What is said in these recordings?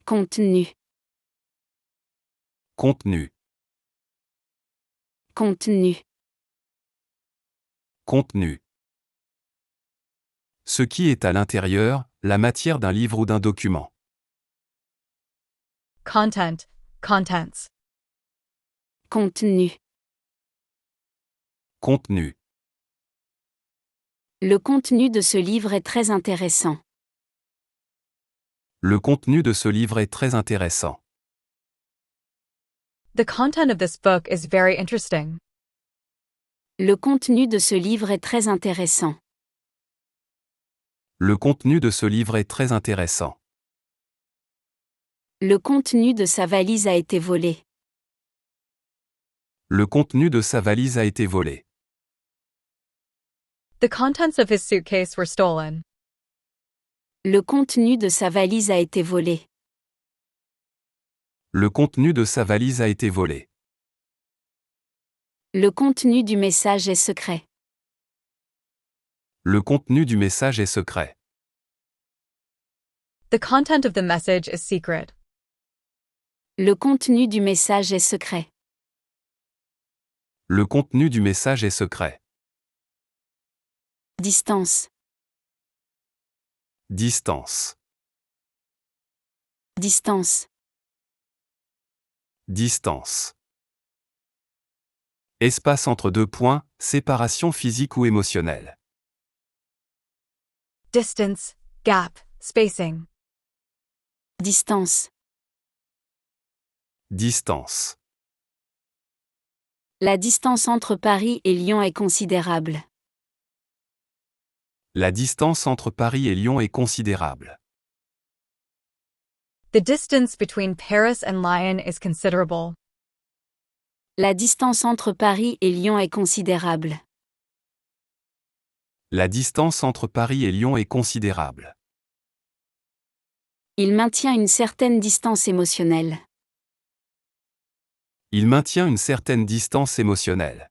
Contenu. Contenu. Contenu. Contenu. Ce qui est à l'intérieur, la matière d'un livre ou d'un document. Content, contents. Contenu. Contenu. Le contenu de ce livre est très intéressant. Le contenu de ce livre est très intéressant. The content of this book is very interesting. Le contenu de ce livre est très intéressant. Le contenu de ce livre est très intéressant. Le contenu de sa valise a été volé. Le contenu de sa valise a été volé. The contents of his suitcase were stolen. Le contenu de sa valise a été volé. Le contenu de sa valise a été volé. Le contenu du message est secret. Le contenu du message est secret. The content of the message is secret. Le contenu du message est secret. Le contenu du message est secret. Distance. Distance. Distance. Distance. Espace entre deux points, séparation physique ou émotionnelle. Distance, gap, spacing. Distance. Distance. La distance entre Paris et Lyon est considérable. La distance entre Paris et Lyon est considérable. The distance between Paris and Lyon is considerable. La distance entre Paris et Lyon est considérable. La distance entre Paris et Lyon est considérable. Il maintient une certaine distance émotionnelle. Il maintient une certaine distance émotionnelle.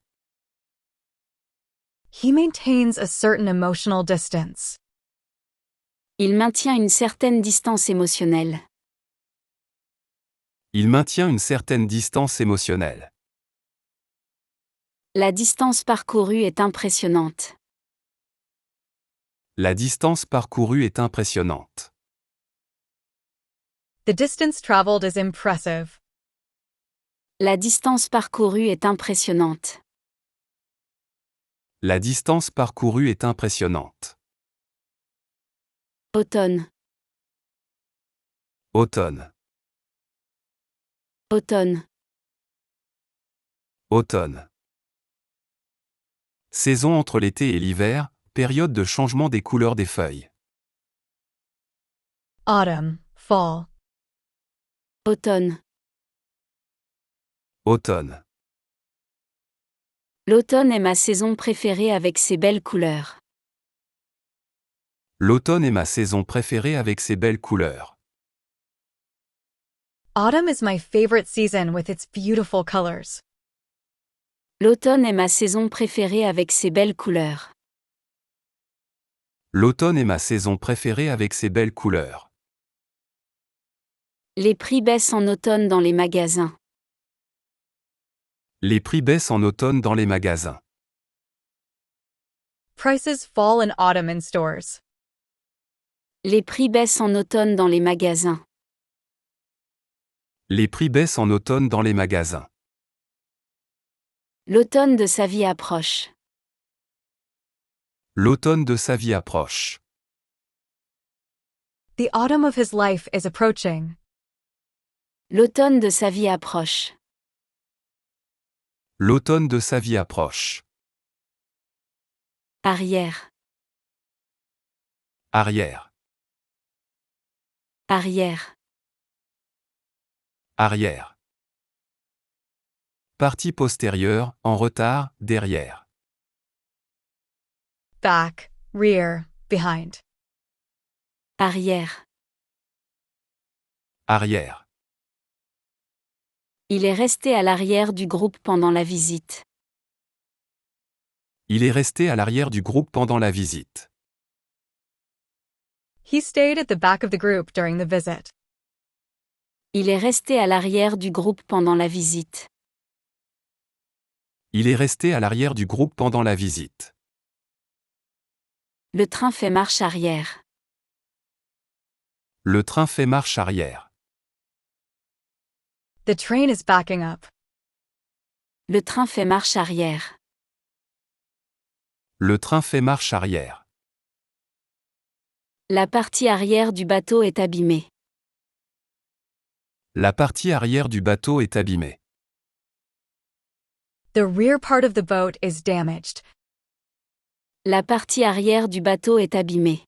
He maintains a certain emotional distance. Il maintient une certaine distance émotionnelle. Il maintient une certaine distance émotionnelle. La distance parcourue est impressionnante. La distance parcourue est impressionnante. The distance traveled is impressive. La distance parcourue est impressionnante. La distance parcourue est impressionnante. Automne. Automne. Automne. Automne. Saison entre l'été et l'hiver, période de changement des couleurs des feuilles. Autumn, fall. Automne. Automne. L'automne est ma saison préférée avec ses belles couleurs. L'automne est ma saison préférée avec ses belles couleurs. Autumn is my favorite season with its beautiful colors. L'automne est ma saison préférée avec ses belles couleurs. L'automne est ma saison préférée avec ses belles couleurs. Les prix baissent en automne dans les magasins. Les prix baissent en automne dans les magasins. Prices fall in autumn in stores. Les prix baissent en automne dans les magasins. Les prix baissent en automne dans les magasins. L'automne de sa vie approche. L'automne de sa vie approche. The autumn of his life is approaching. L'automne de sa vie approche. L'automne de sa vie approche. Arrière. Arrière. Arrière. Arrière. Partie postérieure, en retard, derrière. Back, rear, behind. Arrière. Arrière. Il est resté à l'arrière du groupe pendant la visite. Il est resté à l'arrière du groupe pendant la visite. He stayed at the back of the group during the visit. Il est resté à l'arrière du groupe pendant la visite. Il est resté à l'arrière du groupe pendant la visite. Le train fait marche arrière. Le train fait marche arrière. The train is backing up. Le train fait marche arrière. Le train fait marche arrière. La partie arrière du bateau est abîmée. La partie arrière du bateau est abîmée. The rear part of the boat is damaged. La partie arrière du bateau est abîmée.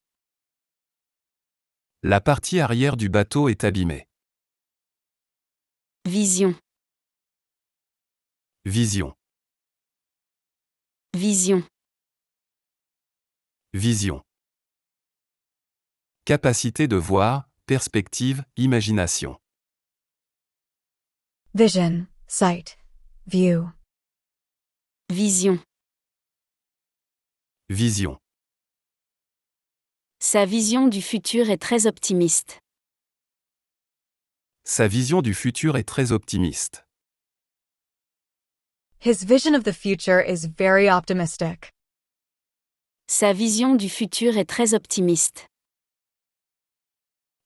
La partie arrière du bateau est abîmée. Vision. Vision. Vision. Vision. Capacité de voir, perspective, imagination. Vision, sight, view. Vision. Vision. Sa vision du futur est très optimiste. Sa vision du futur est très optimiste. His vision of the future is very optimistic. Sa vision du futur est très optimiste.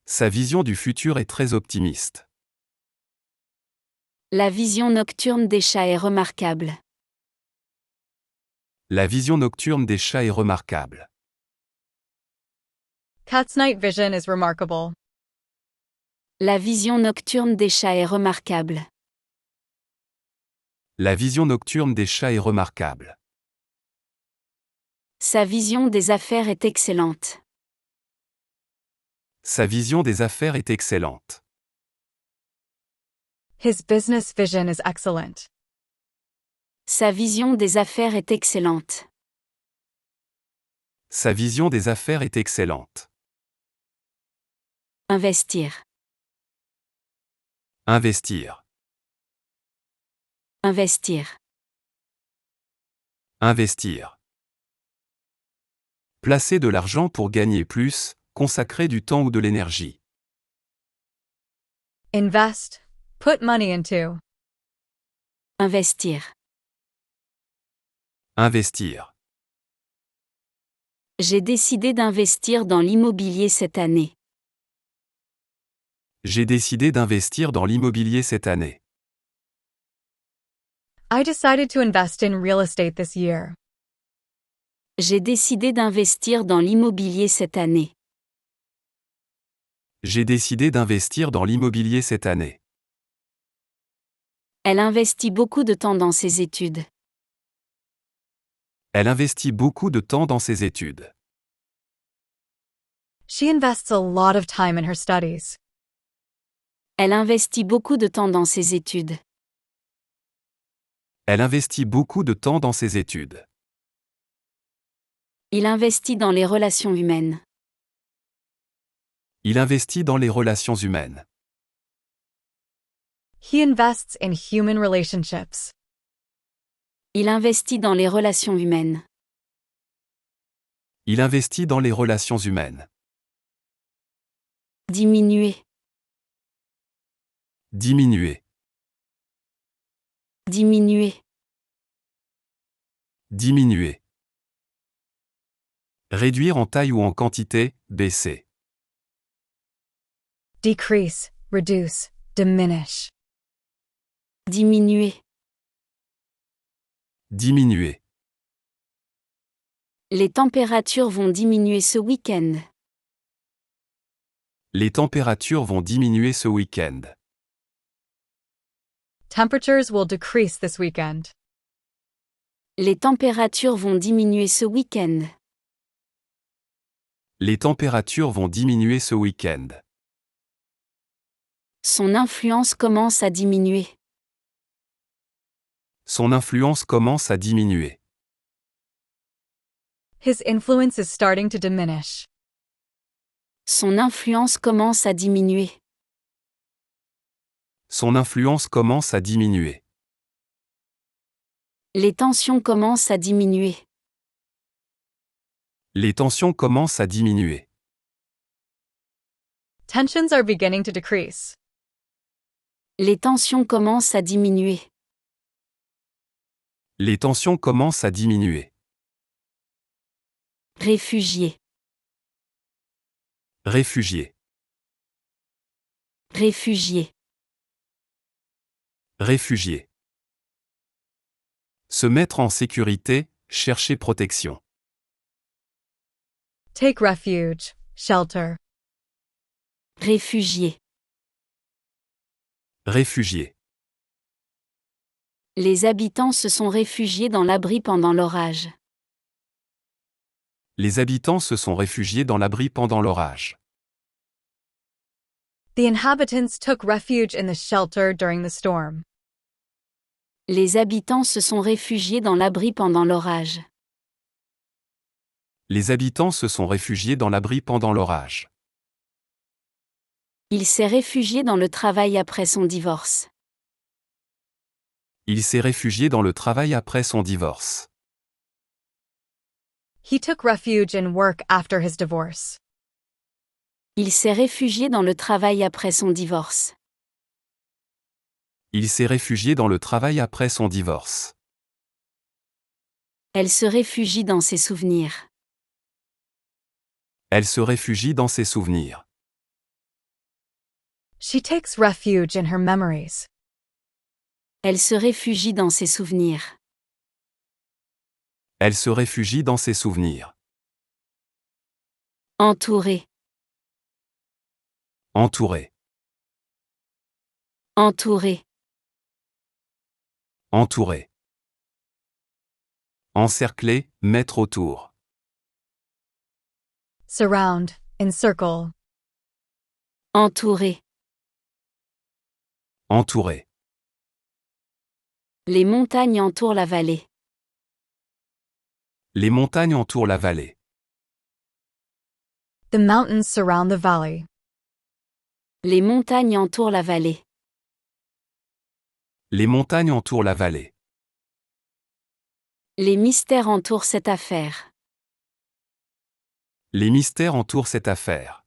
Sa vision du futur est très optimiste. La vision nocturne des chats est remarquable. La vision nocturne des chats est remarquable. Cat's night vision is remarkable. La vision nocturne des chats est remarquable. La vision nocturne des chats est remarquable. Sa vision des affaires est excellente. Sa vision des affaires est excellente. His business vision is excellent. Sa vision des affaires est excellente. Sa vision des affaires est excellente. Investir. Investir. Investir. Investir. Placer de l'argent pour gagner plus, consacrer du temps ou de l'énergie. Invest. Put money into. Investir. Investir. J'ai décidé d'investir dans l'immobilier cette année. J'ai décidé d'investir dans l'immobilier cette année. I decided to invest in real estate this year. J'ai décidé d'investir dans l'immobilier cette année. J'ai décidé d'investir dans l'immobilier cette année. Elle investit beaucoup de temps dans ses études. Elle investit beaucoup de temps dans ses études. She invests a lot of time in her studies. Elle investit beaucoup de temps dans ses études. Elle investit beaucoup de temps dans ses études. Il investit dans les relations humaines. Il investit dans les relations humaines. He invests in human relationships. Il investit dans les relations humaines. Il investit dans les relations humaines. Diminuer. Diminuer. Diminuer. Diminuer. Réduire en taille ou en quantité, baisser. Decrease, reduce, diminish. Diminuer. Diminuer. Les températures vont diminuer ce week-end. Les températures vont diminuer ce week-end. Temperatures will decrease this weekend. Les températures vont diminuer ce week-end. Les températures vont diminuer ce week-end. Son influence commence à diminuer. Son influence commence à diminuer. His influence is starting to diminish. Son influence commence à diminuer. Son influence commence à diminuer. Les tensions commencent à diminuer. Les tensions commencent à diminuer. Tensions are beginning to decrease. Les tensions commencent à diminuer. Les tensions commencent à diminuer. Réfugié. Réfugié. Réfugié. Réfugié. Se mettre en sécurité, chercher protection. Take refuge, shelter. Réfugié. Réfugié. Les habitants se sont réfugiés dans l'abri pendant l'orage. Les habitants se sont réfugiés dans l'abri pendant l'orage. The inhabitants took refuge in the shelter during the storm. Les habitants se sont réfugiés dans l'abri pendant l'orage. Les habitants se sont réfugiés dans l'abri pendant l'orage. Il s'est réfugié dans le travail après son divorce. Il s'est réfugié dans le travail après son divorce. He took refuge in work after his divorce. Il s'est réfugié dans le travail après son divorce. Il s'est réfugié dans le travail après son divorce. Elle se réfugie dans ses souvenirs. Elle se réfugie dans ses souvenirs. She takes refuge in her memories. Elle se réfugie dans ses souvenirs. Elle se réfugie dans ses souvenirs. Entouré. Entouré. Entouré. Entouré. Encercler, mettre autour. Surround, encircle. Entouré. Entouré. Les montagnes entourent la vallée. Les montagnes entourent la vallée. The mountains surround the valley. Les montagnes entourent la vallée. Les montagnes entourent la vallée. Les mystères entourent cette affaire. Les mystères entourent cette affaire.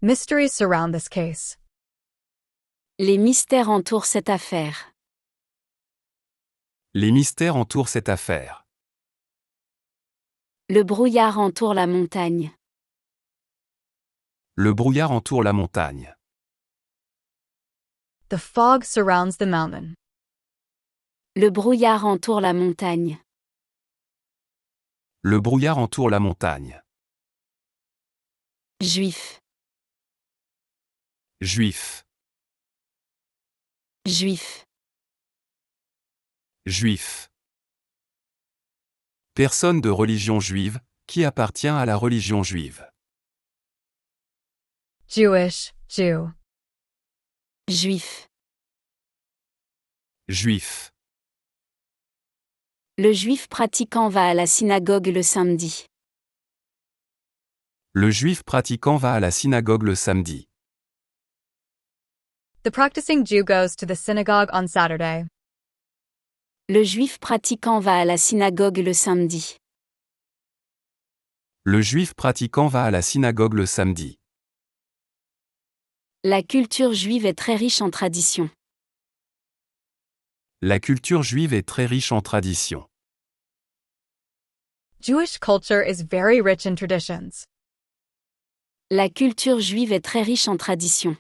Mysteries surround this case. Les mystères entourent cette affaire. Les mystères entourent cette affaire. Le brouillard entoure la montagne. Le brouillard entoure la montagne. The fog surrounds the mountain. Le brouillard entoure la montagne. Le brouillard entoure la montagne. Juif. Juif. Juif. Juif. Personne de religion juive, qui appartient à la religion juive. Jewish, Jew. Juif. Juif. Le juif pratiquant va à la synagogue le samedi. Le juif pratiquant va à la synagogue le samedi. The practicing Jew goes to the synagogue on Saturday. Le juif pratiquant va à la synagogue le samedi. Le juif pratiquant va à la synagogue le samedi. La culture juive est très riche en traditions. La culture juive est très riche en traditions. Jewish culture is very rich in traditions. La culture juive est très riche en traditions.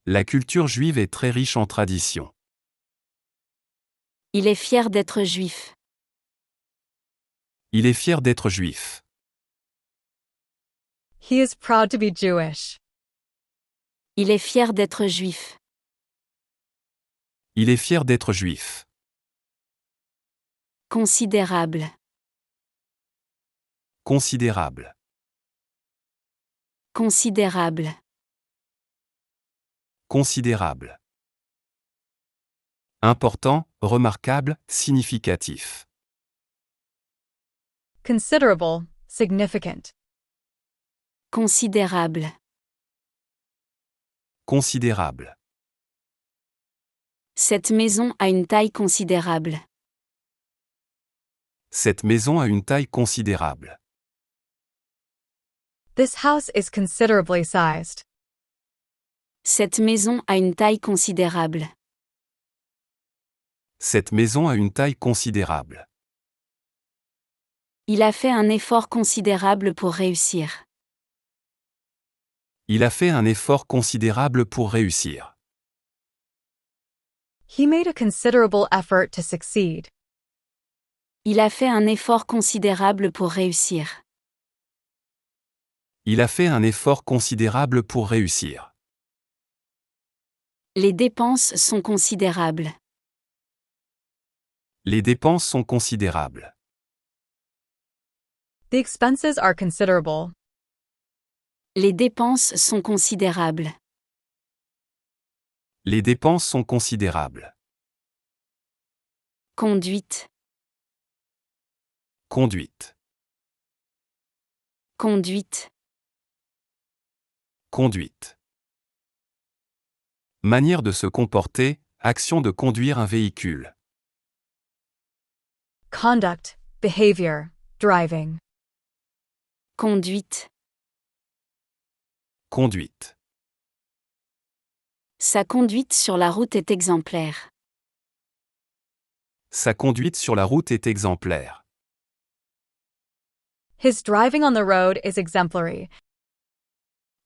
La culture juive est très riche en traditions. Il est fier d'être juif. Il est fier d'être juif. He is proud to be Jewish. Il est fier d'être juif. Il est fier d'être juif. Considérable. Considérable. Considérable. Considérable. Important, remarquable, significatif. Considerable, significant. Considérable. Considérable. Cette maison a une taille considérable. Cette maison a une taille considérable. This house is considerably sized. Cette maison a une taille considérable. Cette maison a une taille considérable. Il a fait un effort considérable pour réussir. Il a fait un effort considérable pour réussir. He made a considerable effort to succeed. Il a fait un effort considérable pour réussir. Il a fait un effort considérable pour réussir. Les dépenses sont considérables. Les dépenses sont considérables. The expenses are considerable. Les dépenses sont considérables. Les dépenses sont considérables. Conduite. Conduite. Conduite. Conduite. Manière de se comporter, action de conduire un véhicule. Conduct, behavior, driving. Conduite. Conduite. Sa conduite sur la route est exemplaire. Sa conduite sur la route est exemplaire. His driving on the road is exemplary.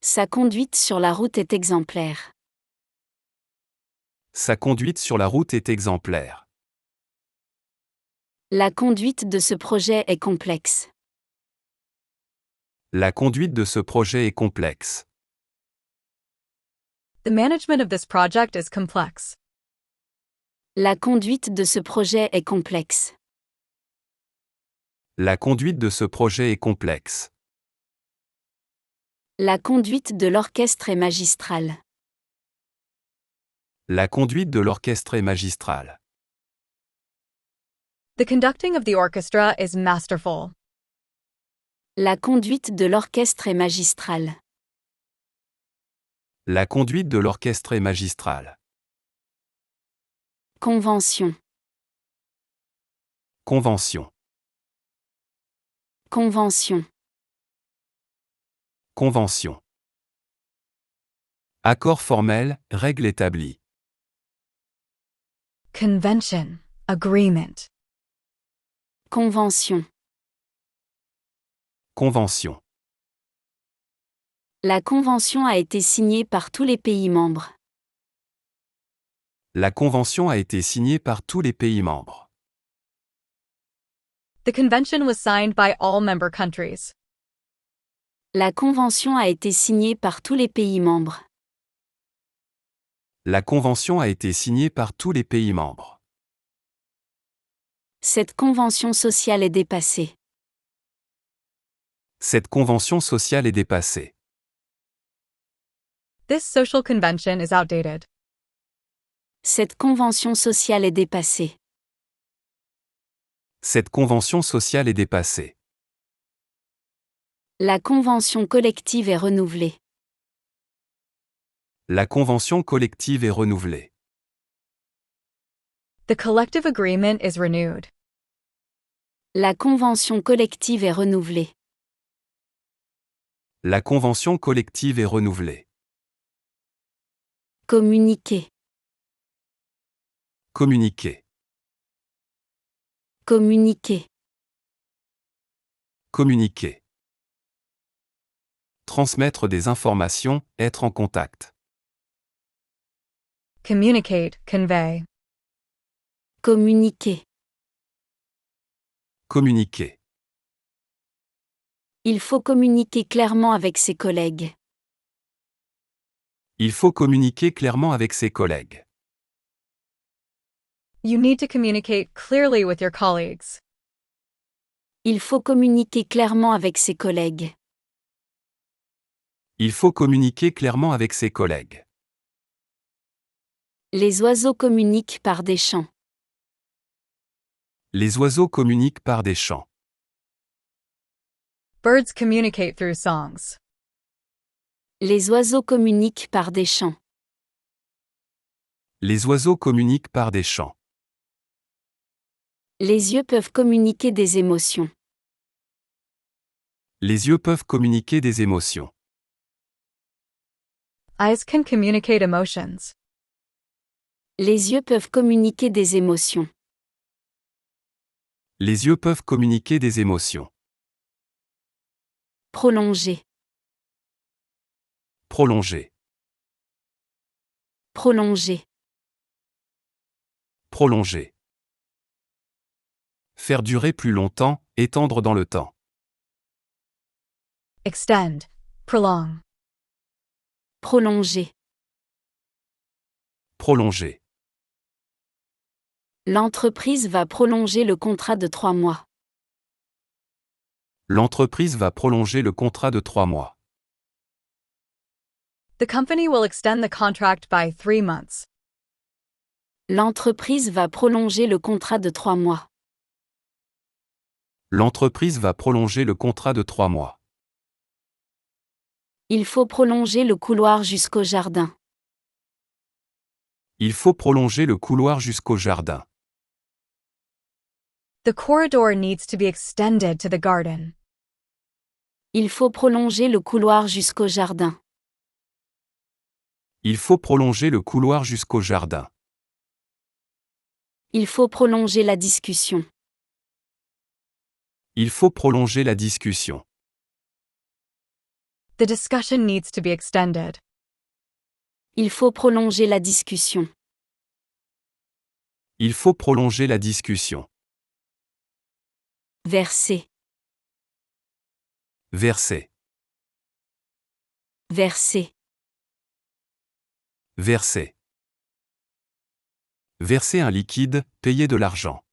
Sa conduite sur la route est exemplaire. Sa conduite sur la route est exemplaire. La conduite de ce projet est complexe. La conduite de ce projet est complexe. The management of this project is complex. La conduite de ce projet est complexe. La conduite de ce projet est complexe. La conduite de l'orchestre est magistrale. La conduite de l'orchestre est magistrale. The conducting of the orchestra is masterful. La conduite de l'orchestre est magistrale. La conduite de l'orchestre est magistrale. Convention. Convention. Convention. Convention. Accord formel, règle établie. Convention, agreement. Convention. Convention. La convention a été signée par tous les pays membres. La convention a été signée par tous les pays membres. The convention was signed by all member countries. La convention a été signée par tous les pays membres. La convention a été signée par tous les pays membres. Cette convention sociale est dépassée. Cette convention sociale est dépassée. This social convention is outdated. Cette convention sociale est dépassée. Cette convention sociale est dépassée. La convention collective est renouvelée. La convention collective est renouvelée. The collective agreement is renewed. La convention collective est renouvelée. La convention collective est renouvelée. Communiquer. Communiquer. Communiquer. Communiquer. Transmettre des informations, être en contact. Communicate, convey. Communiquer. Communiquer. Il faut communiquer clairement avec ses collègues. Il faut communiquer clairement avec ses collègues. You need to communicate clearly with your colleagues. Il faut communiquer clairement avec ses collègues. Il faut communiquer clairement avec ses collègues. Les oiseaux communiquent par des chants. Les oiseaux communiquent par des chants. Birds communicate through songs. Les oiseaux communiquent par des chants. Les oiseaux communiquent par des chants. Les yeux peuvent communiquer des émotions. Les yeux peuvent communiquer des émotions. Eyes can communicate emotions. Les yeux peuvent communiquer des émotions. Les yeux peuvent communiquer des émotions. Prolonger. Prolonger. Prolonger. Prolonger. Faire durer plus longtemps, étendre dans le temps. Extend. Prolong. Prolonger. Prolonger. L'entreprise va prolonger le contrat de 3 mois. L'entreprise va prolonger le contrat de 3 mois. The company will extend the contract by 3 months. L'entreprise va prolonger le contrat de 3 mois. L'entreprise va prolonger le contrat de 3 mois. Il faut prolonger le couloir jusqu'au jardin. Il faut prolonger le couloir jusqu'au jardin. The corridor needs to be extended to the garden. Il faut prolonger le couloir jusqu'au jardin. Il faut prolonger le couloir jusqu'au jardin. Il faut prolonger la discussion. Il faut prolonger la discussion. The discussion needs to be extended. Il faut prolonger la discussion. Il faut prolonger la discussion. Verser. Verser. Verser. Verser. Verser un liquide, payer de l'argent.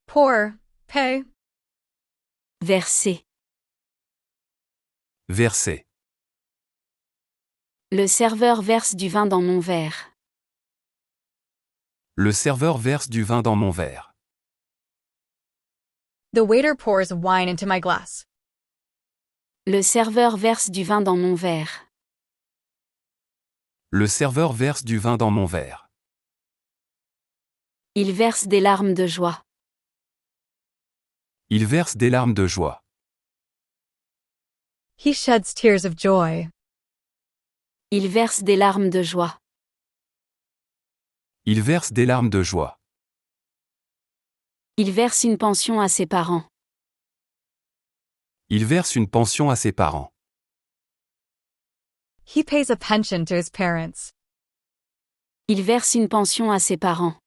Pour. Pay. Verser. Verser. Le serveur verse du vin dans mon verre. Le serveur verse du vin dans mon verre. The waiter pours wine into my glass. Le serveur verse du vin dans mon verre. Le serveur verse du vin dans mon verre. Il verse des larmes de joie. Il verse des larmes de joie. He sheds tears of joy. Il verse des larmes de joie. Il verse des larmes de joie. Il verse une pension à ses parents. Il verse une pension à ses parents. He pays a pension to his parents. Il verse une pension à ses parents.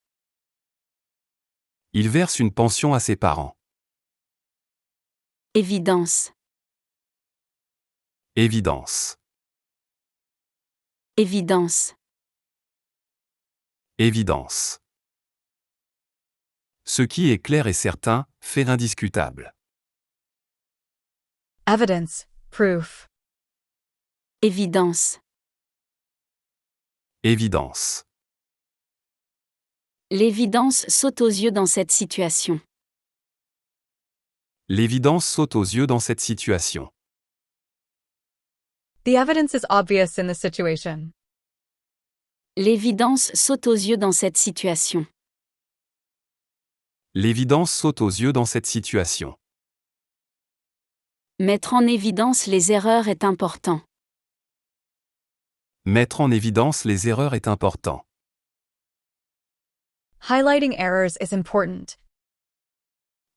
Il verse une pension à ses parents. Évidence. Évidence. Évidence. Évidence. Ce qui est clair et certain, fait indiscutable. Evidence. Proof. Évidence. Évidence. L'évidence saute aux yeux dans cette situation. L'évidence saute aux yeux dans cette situation. The evidence is obvious in this situation. L'évidence saute aux yeux dans cette situation. L'évidence saute aux yeux dans cette situation. Mettre en évidence les erreurs est important. Mettre en évidence les erreurs est important. Highlighting errors is important.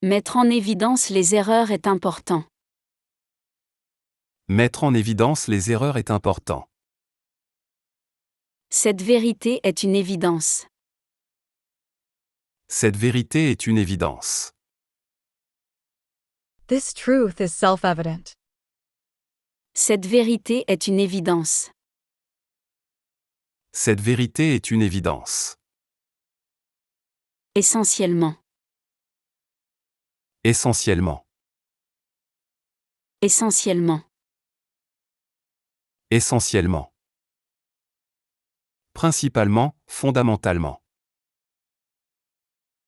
Mettre en évidence les erreurs est important. Mettre en évidence les erreurs est important. Cette vérité est une évidence. Cette vérité est une évidence. This truth is self-evident. Cette vérité est une évidence. Cette vérité est une évidence. Essentiellement. Essentiellement. Essentiellement. Essentiellement. Principalement, fondamentalement.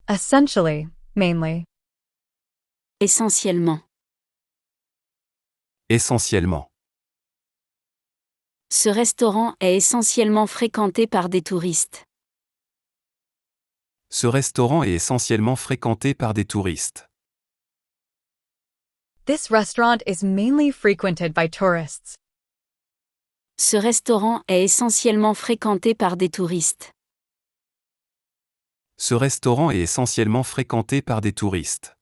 Essentially. Mainly. Essentiellement. Essentiellement. Ce restaurant est essentiellement fréquenté par des touristes. Ce restaurant est essentiellement fréquenté par des touristes. This restaurant is mainly frequented by tourists. Ce restaurant est essentiellement fréquenté par des touristes. Ce restaurant est essentiellement fréquenté par des touristes.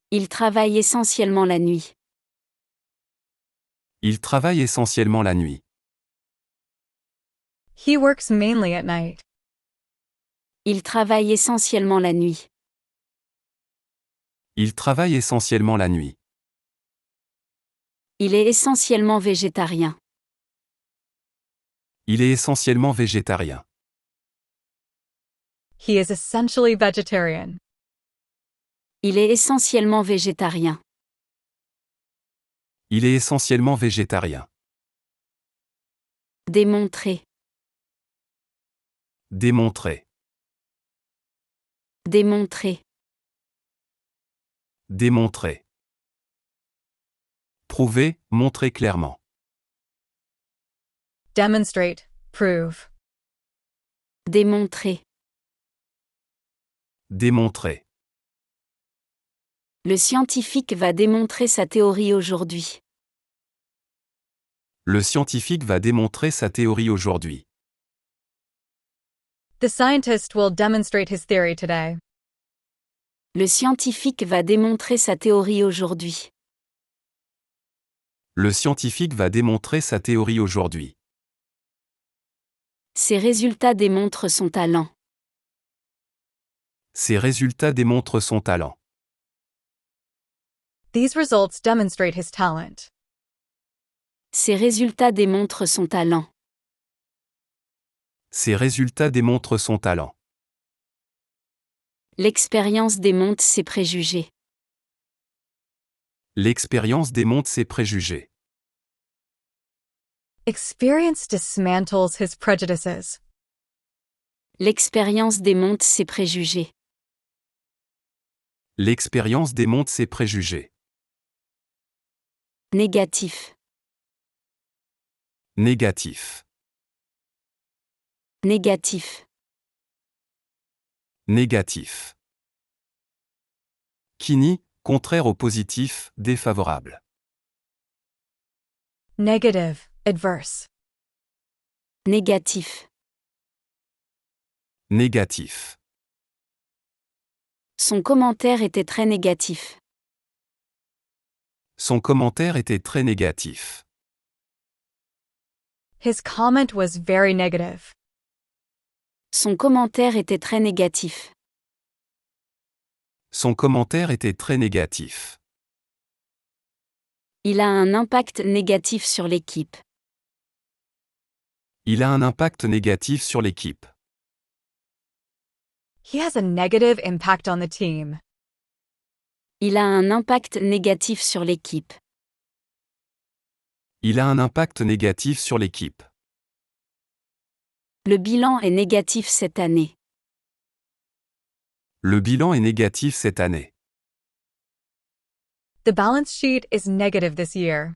Il travaille essentiellement la nuit. Il travaille essentiellement la nuit. He works mainly at night. Il travaille essentiellement la nuit. Il travaille essentiellement la nuit. Il est essentiellement végétarien. Il est essentiellement végétarien. He is essentially vegetarian. Il est essentiellement végétarien. Il est essentiellement végétarien. Démontrer. Démontrer. Démontrer. Démontrer. Prouver, montrer clairement. Demonstrate, prove. Démontrer. Démontrer. Le scientifique va démontrer sa théorie aujourd'hui. Le scientifique va démontrer sa théorie aujourd'hui. The scientist will demonstrate his theory today. Le scientifique va démontrer sa théorie aujourd'hui. Le scientifique va démontrer sa théorie aujourd'hui. Ses résultats démontrent son talent. Ses résultats démontrent son talent. These results demonstrate his talent. Ses résultats démontrent son talent. Ses résultats démontrent son talent. L'expérience démonte ses préjugés. L'expérience démonte ses préjugés. Experience dismantles his prejudices. L'expérience démonte ses préjugés. L'expérience démonte ses préjugés. Négatif. Négatif. Négatif. Négatif. Kini, contraire au positif, défavorable. Negative, adverse. Négatif. Négatif. Son commentaire était très négatif. Son commentaire était très négatif. His comment was very negative. Son commentaire était très négatif. Son commentaire était très négatif. Il a un impact négatif sur l'équipe. Il a un impact négatif sur l'équipe. He has a negative impact on the team. Il a un impact négatif sur l'équipe. Il a un impact négatif sur l'équipe. Le bilan est négatif cette année. Le bilan est négatif cette année. The balance sheet is negative this year.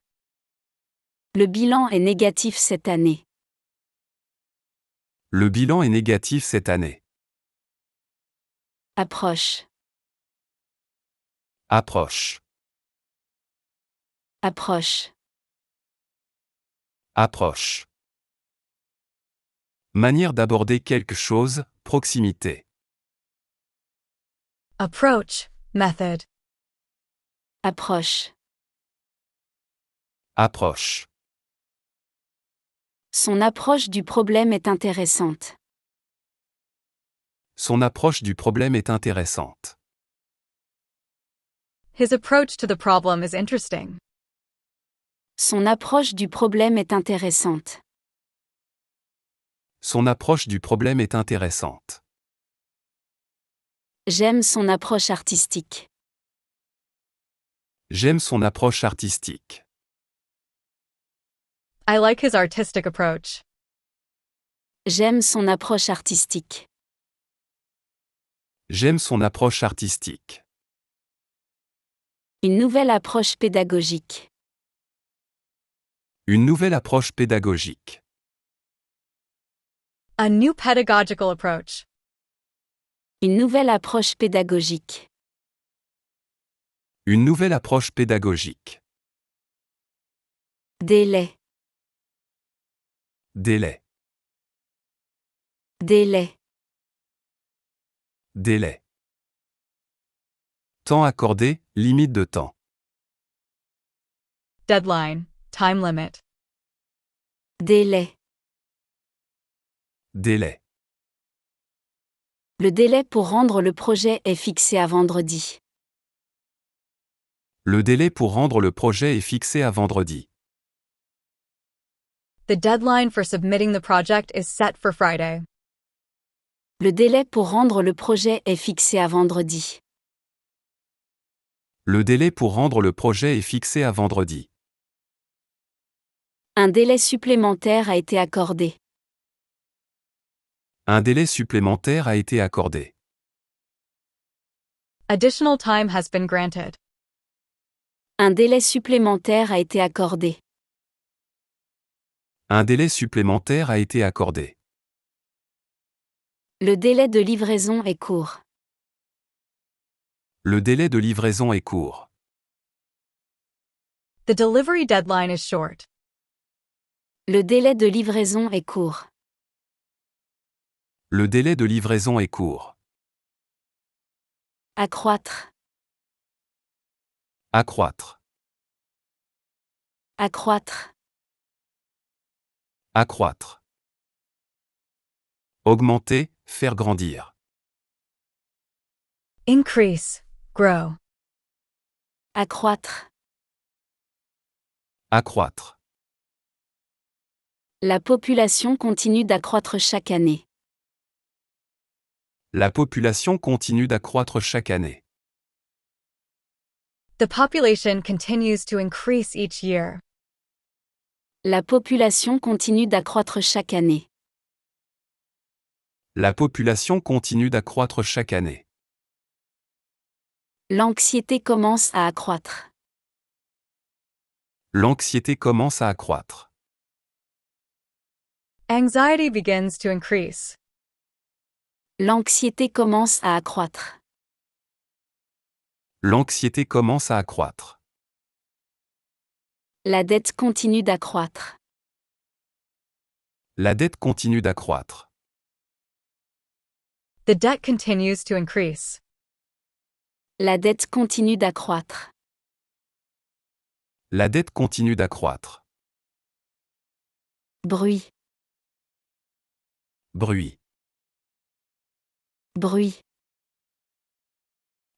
Le bilan est négatif cette année. Le bilan est négatif cette année. Approche. Approche. Approche. Approche. Manière d'aborder quelque chose, proximité. Approach, method. Approche. Approche. Son approche du problème est intéressante. Son approche du problème est intéressante. His approach to the problem is interesting. Son approche du problème est intéressante. Son approche du problème est intéressante. J'aime son approche artistique. J'aime son approche artistique. I like his artistic approach. J'aime son approche artistique. J'aime son approche artistique. Une nouvelle approche pédagogique. Une nouvelle approche pédagogique. A new pedagogical approach. Une nouvelle approche pédagogique. Une nouvelle approche pédagogique. Délai. Délai. Délai. Délai. Temps accordé, limite de temps. Deadline, time limit. Délai. Délai. Le délai pour rendre le projet est fixé à vendredi. Le délai pour rendre le projet est fixé à vendredi. The deadline for submitting the project is set for Friday. Le délai pour rendre le projet est fixé à vendredi. Le délai pour rendre le projet est fixé à vendredi. Un délai supplémentaire a été accordé. Un délai supplémentaire a été accordé. Additional time has been granted. Un délai supplémentaire a été accordé. Un délai supplémentaire a été accordé. Le délai de livraison est court. Le délai de livraison est court. The delivery deadline is short. Le délai de livraison est court. Le délai de livraison est court. Accroître. Accroître. Accroître. Accroître. Augmenter, faire grandir. Increase, grow. Accroître. Accroître. La population continue d'accroître chaque année. La population continue d'accroître chaque année. The population continues to increase each year. La population continue d'accroître chaque année. La population continue d'accroître chaque année. L'anxiété commence à accroître. L'anxiété commence à accroître. Anxiety begins to increase. L'anxiété commence à accroître. L'anxiété commence à accroître. La dette continue d'accroître. La dette continue d'accroître. The debt continues to increase. La dette continue d'accroître. La dette continue d'accroître. Bruit. Bruit. Bruit.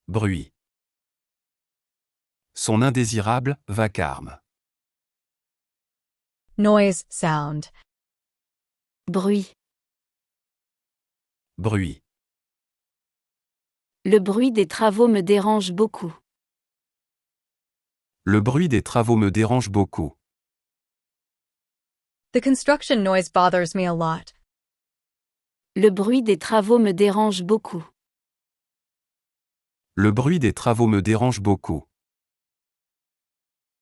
Bruit. Son indésirable vacarme. Noise, sound. Bruit. Bruit. Le bruit des travaux me dérange beaucoup. Le bruit des travaux me dérange beaucoup. The construction noise bothers me a lot. Le bruit des travaux me dérange beaucoup. Le bruit des travaux me dérange beaucoup.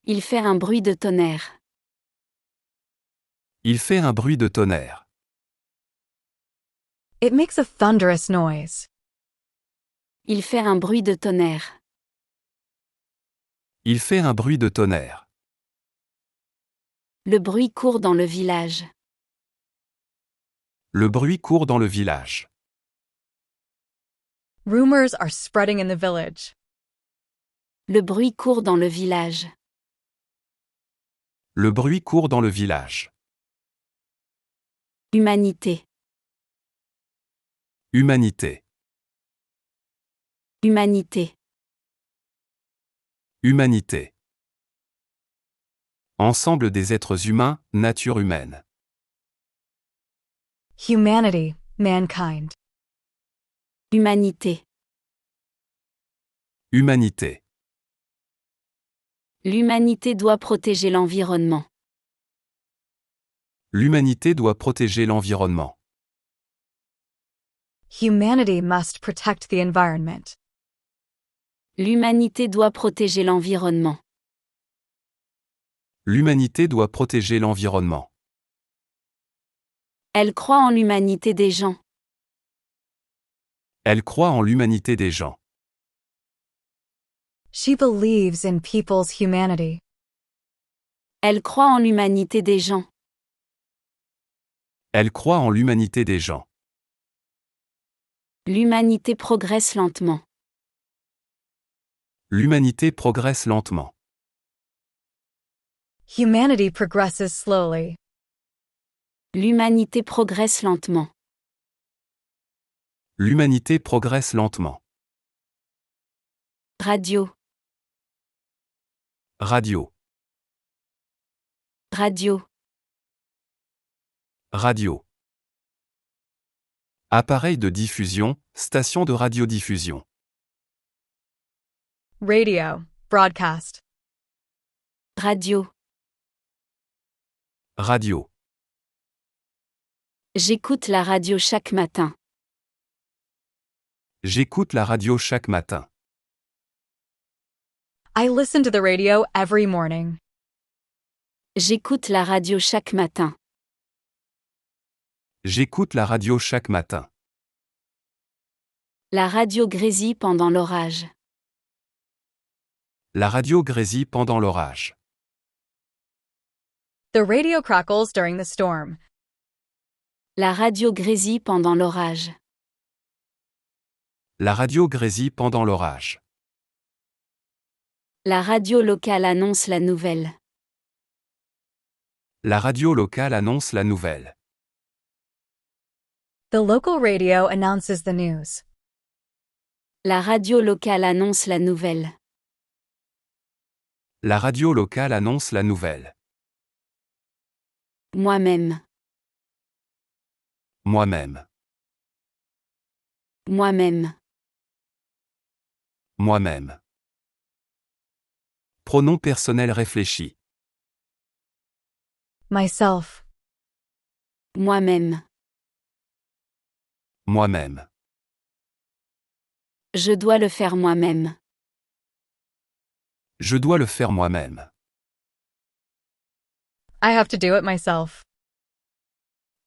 Il fait un bruit de tonnerre. Il fait un bruit de tonnerre. It makes a thunderous noise. Il fait un bruit de tonnerre. Il fait un bruit de tonnerre. Le bruit court dans le village. Le bruit court dans le village. Rumors are spreading in the village. Le bruit court dans le village. Le bruit court dans le village. Humanité. Humanité. Humanité. Humanité. Ensemble des êtres humains, nature humaine. Humanity, mankind. Humanité. Humanité. L'humanité doit protéger l'environnement. L'humanité doit protéger l'environnement. Humanity must protect the environment. L'humanité doit protéger l'environnement. L'humanité doit protéger l'environnement. Elle croit en l'humanité des gens. Elle croit en l'humanité des gens. She believes in people's humanity. Elle croit en l'humanité des gens. Elle croit en l'humanité des gens. L'humanité progresse lentement. L'humanité progresse lentement. Humanity progresses slowly. L'humanité progresse lentement. L'humanité progresse lentement. Radio. Radio. Radio. Radio. Appareil de diffusion, station de radiodiffusion. Radio. Broadcast. Radio. Radio. J'écoute la radio chaque matin. J'écoute la radio chaque matin. I listen to the radio every morning. J'écoute la radio chaque matin. J'écoute la radio chaque matin. La radio grésille pendant l'orage. La radio grésille pendant l'orage. The radio crackles during the storm. La radio grésille pendant l'orage. La radio grésille pendant l'orage. La radio locale annonce la nouvelle. La radio locale annonce la nouvelle. The local radio announces the news. La radio locale annonce la nouvelle. La radio locale annonce la nouvelle. Moi-même. Moi-même. Moi-même. Moi-même. Pronom personnel réfléchi. Myself. Moi-même. Moi-même. Je dois le faire moi-même. Je dois le faire moi-même. I have to do it myself.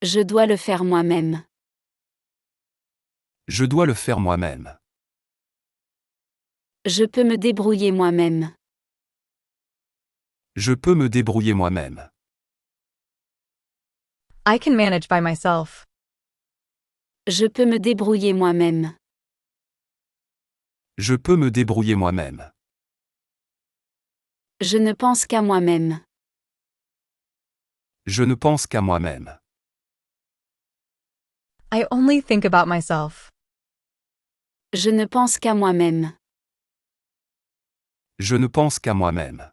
Je dois le faire moi-même. Je dois le faire moi-même. Je peux me débrouiller moi-même. Je peux me débrouiller moi-même. I can manage by myself. Je peux me débrouiller moi-même. Je peux me débrouiller moi-même. Je ne pense qu'à moi-même. Je ne pense qu'à moi-même. I only think about myself. Je ne pense qu'à moi-même. Je ne pense qu'à moi-même.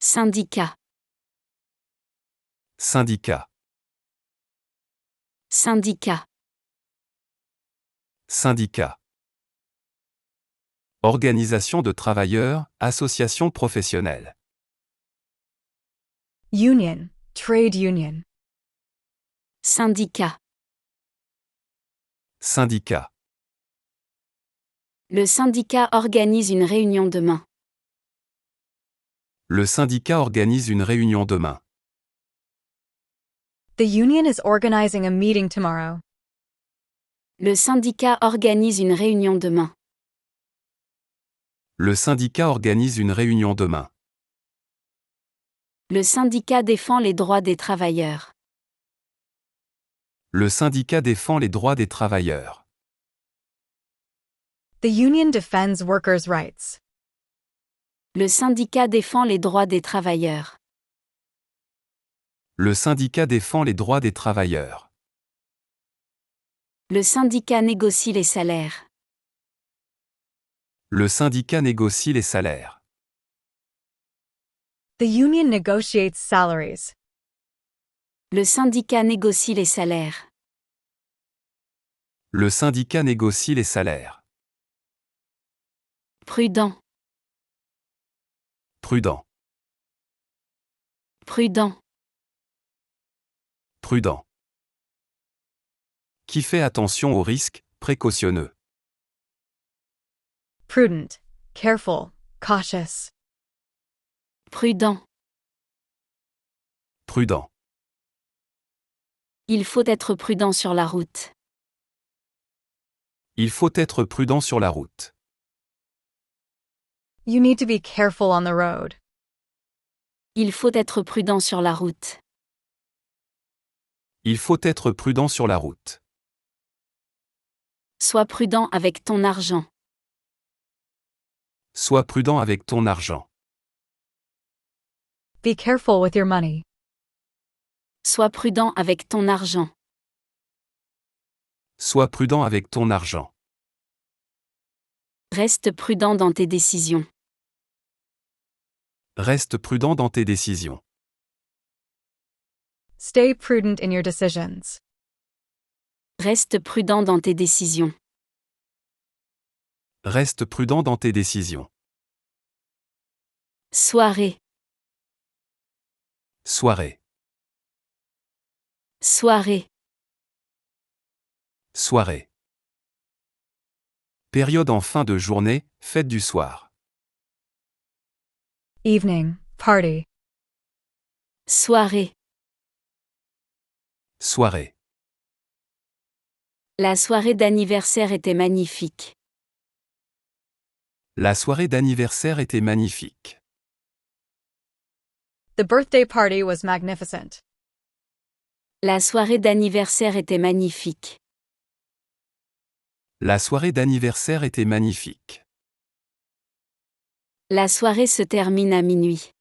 Syndicat. Syndicat. Syndicat. Syndicat. Organisation de travailleurs, association professionnelle. Union. Trade union. Syndicat. Syndicat. Le syndicat organise une réunion demain. Le syndicat organise une réunion demain. The union is organizing a meeting tomorrow. Le syndicat organise une réunion demain. Le syndicat organise une réunion demain. Le syndicat défend les droits des travailleurs. Le syndicat défend les droits des travailleurs. The union defends workers' rights. Le syndicat défend les droits des travailleurs. Le syndicat défend les droits des travailleurs. Le syndicat négocie les salaires. Le syndicat négocie les salaires. The union negotiates salaries. Le syndicat négocie les salaires. Le syndicat négocie les salaires. Prudent. Prudent. Prudent. Prudent. Qui fait attention aux risques, précautionneux. Prudent. Careful. Cautious. Prudent. Prudent. Il faut être prudent sur la route. Il faut être prudent sur la route. You need to be careful on the road. Il faut être prudent sur la route. Il faut être prudent sur la route. Sois prudent avec ton argent. Sois prudent avec ton argent. Be careful with your money. Sois prudent avec ton argent. Sois prudent avec ton argent. Reste prudent dans tes décisions. Reste prudent dans tes décisions. Stay prudent in your decisions. Reste prudent dans tes décisions. Reste prudent dans tes décisions. Soirée. Soirée. Soirée. Soirée. Période en fin de journée, fête du soir. Evening, party. Soirée. Soirée. La soirée d'anniversaire était magnifique. La soirée d'anniversaire était magnifique. The birthday party was magnificent. La soirée d'anniversaire était magnifique. La soirée d'anniversaire était magnifique. La soirée se termine à minuit.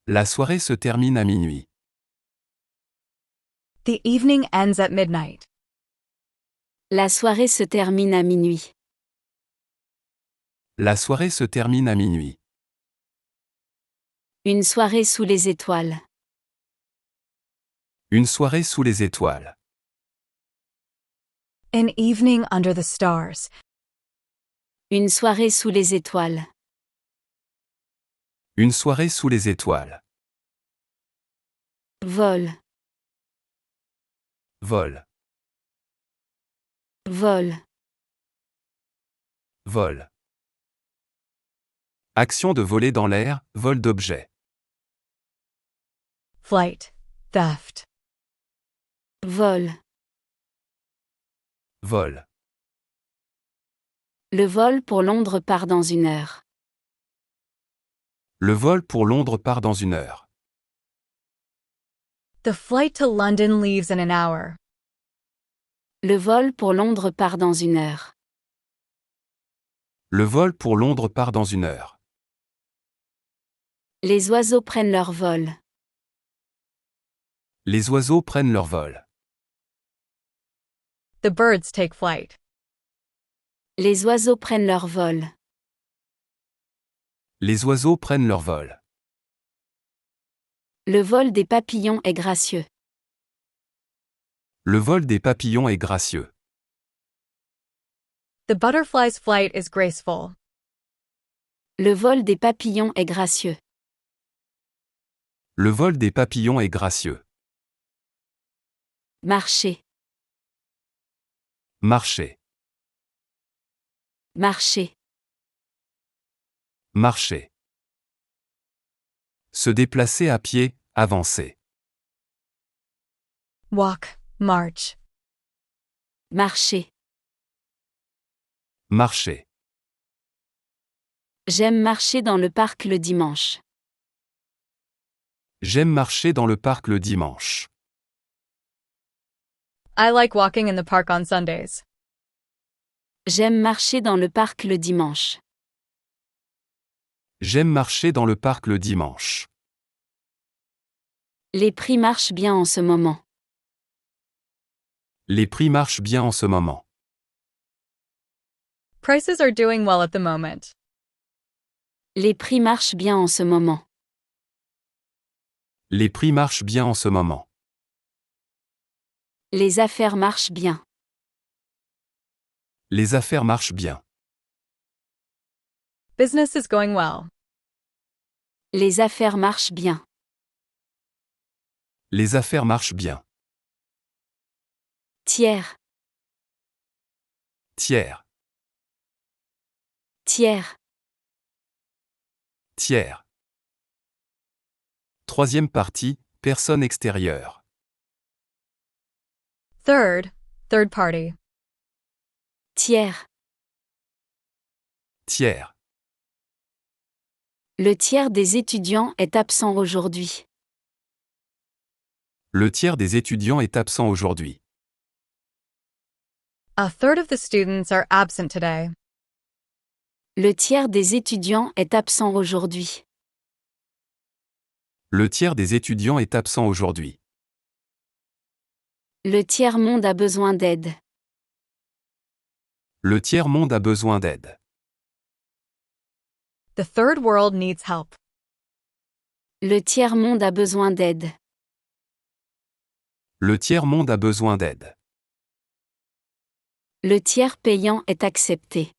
La soirée se termine à minuit. The evening ends at midnight. La soirée se termine à minuit. La soirée se termine à minuit. Une soirée sous les étoiles. Une soirée sous les étoiles. An evening under the stars. Une soirée sous les étoiles. Une soirée sous les étoiles. Vol. Vol. Vol. Vol. Action de voler dans l'air, vol d'objets. Flight. Theft. Vol. Vol. Le vol pour Londres part dans 1 heure. Le vol pour Londres part dans 1 heure. The flight to London leaves in an hour. Le vol pour Londres part dans 1 heure. Le vol pour Londres part dans 1 heure. Les oiseaux prennent leur vol. Les oiseaux prennent leur vol. The birds take flight. Les oiseaux prennent leur vol. Les oiseaux prennent leur vol. Le vol des papillons est gracieux. Le vol des papillons est gracieux. The butterfly's flight is graceful. Le vol des papillons est gracieux. Le vol des papillons est gracieux. Marcher. Marcher. Marcher. Marcher. Se déplacer à pied, avancer. Walk. March. Marcher. Marcher. J'aime marcher dans le parc le dimanche. J'aime marcher dans le parc le dimanche. I like walking in the park on Sundays. J'aime marcher dans le parc le dimanche. J'aime marcher dans le parc le dimanche. Les prix marchent bien en ce moment. Les prix marchent bien en ce moment. Prices are doing well at the moment. Les prix marchent bien en ce moment. Les prix marchent bien en ce moment. Les affaires marchent bien. Les affaires marchent bien. Business is going well. Les affaires marchent bien. Les affaires marchent bien. Tiers. Tiers. Tiers. Tiers. Troisième partie, personne extérieure. Third party. Tiers. Tiers. Le tiers des étudiants est absent aujourd'hui. Le tiers des étudiants est absent aujourd'hui. A third of the students are absent today. Le tiers des étudiants est absent aujourd'hui. Le tiers des étudiants est absent aujourd'hui. Le tiers-monde a besoin d'aide. Le tiers-monde a besoin d'aide. The third world needs help. Le tiers-monde a besoin d'aide. Le tiers-monde a besoin d'aide. Le tiers payant est accepté.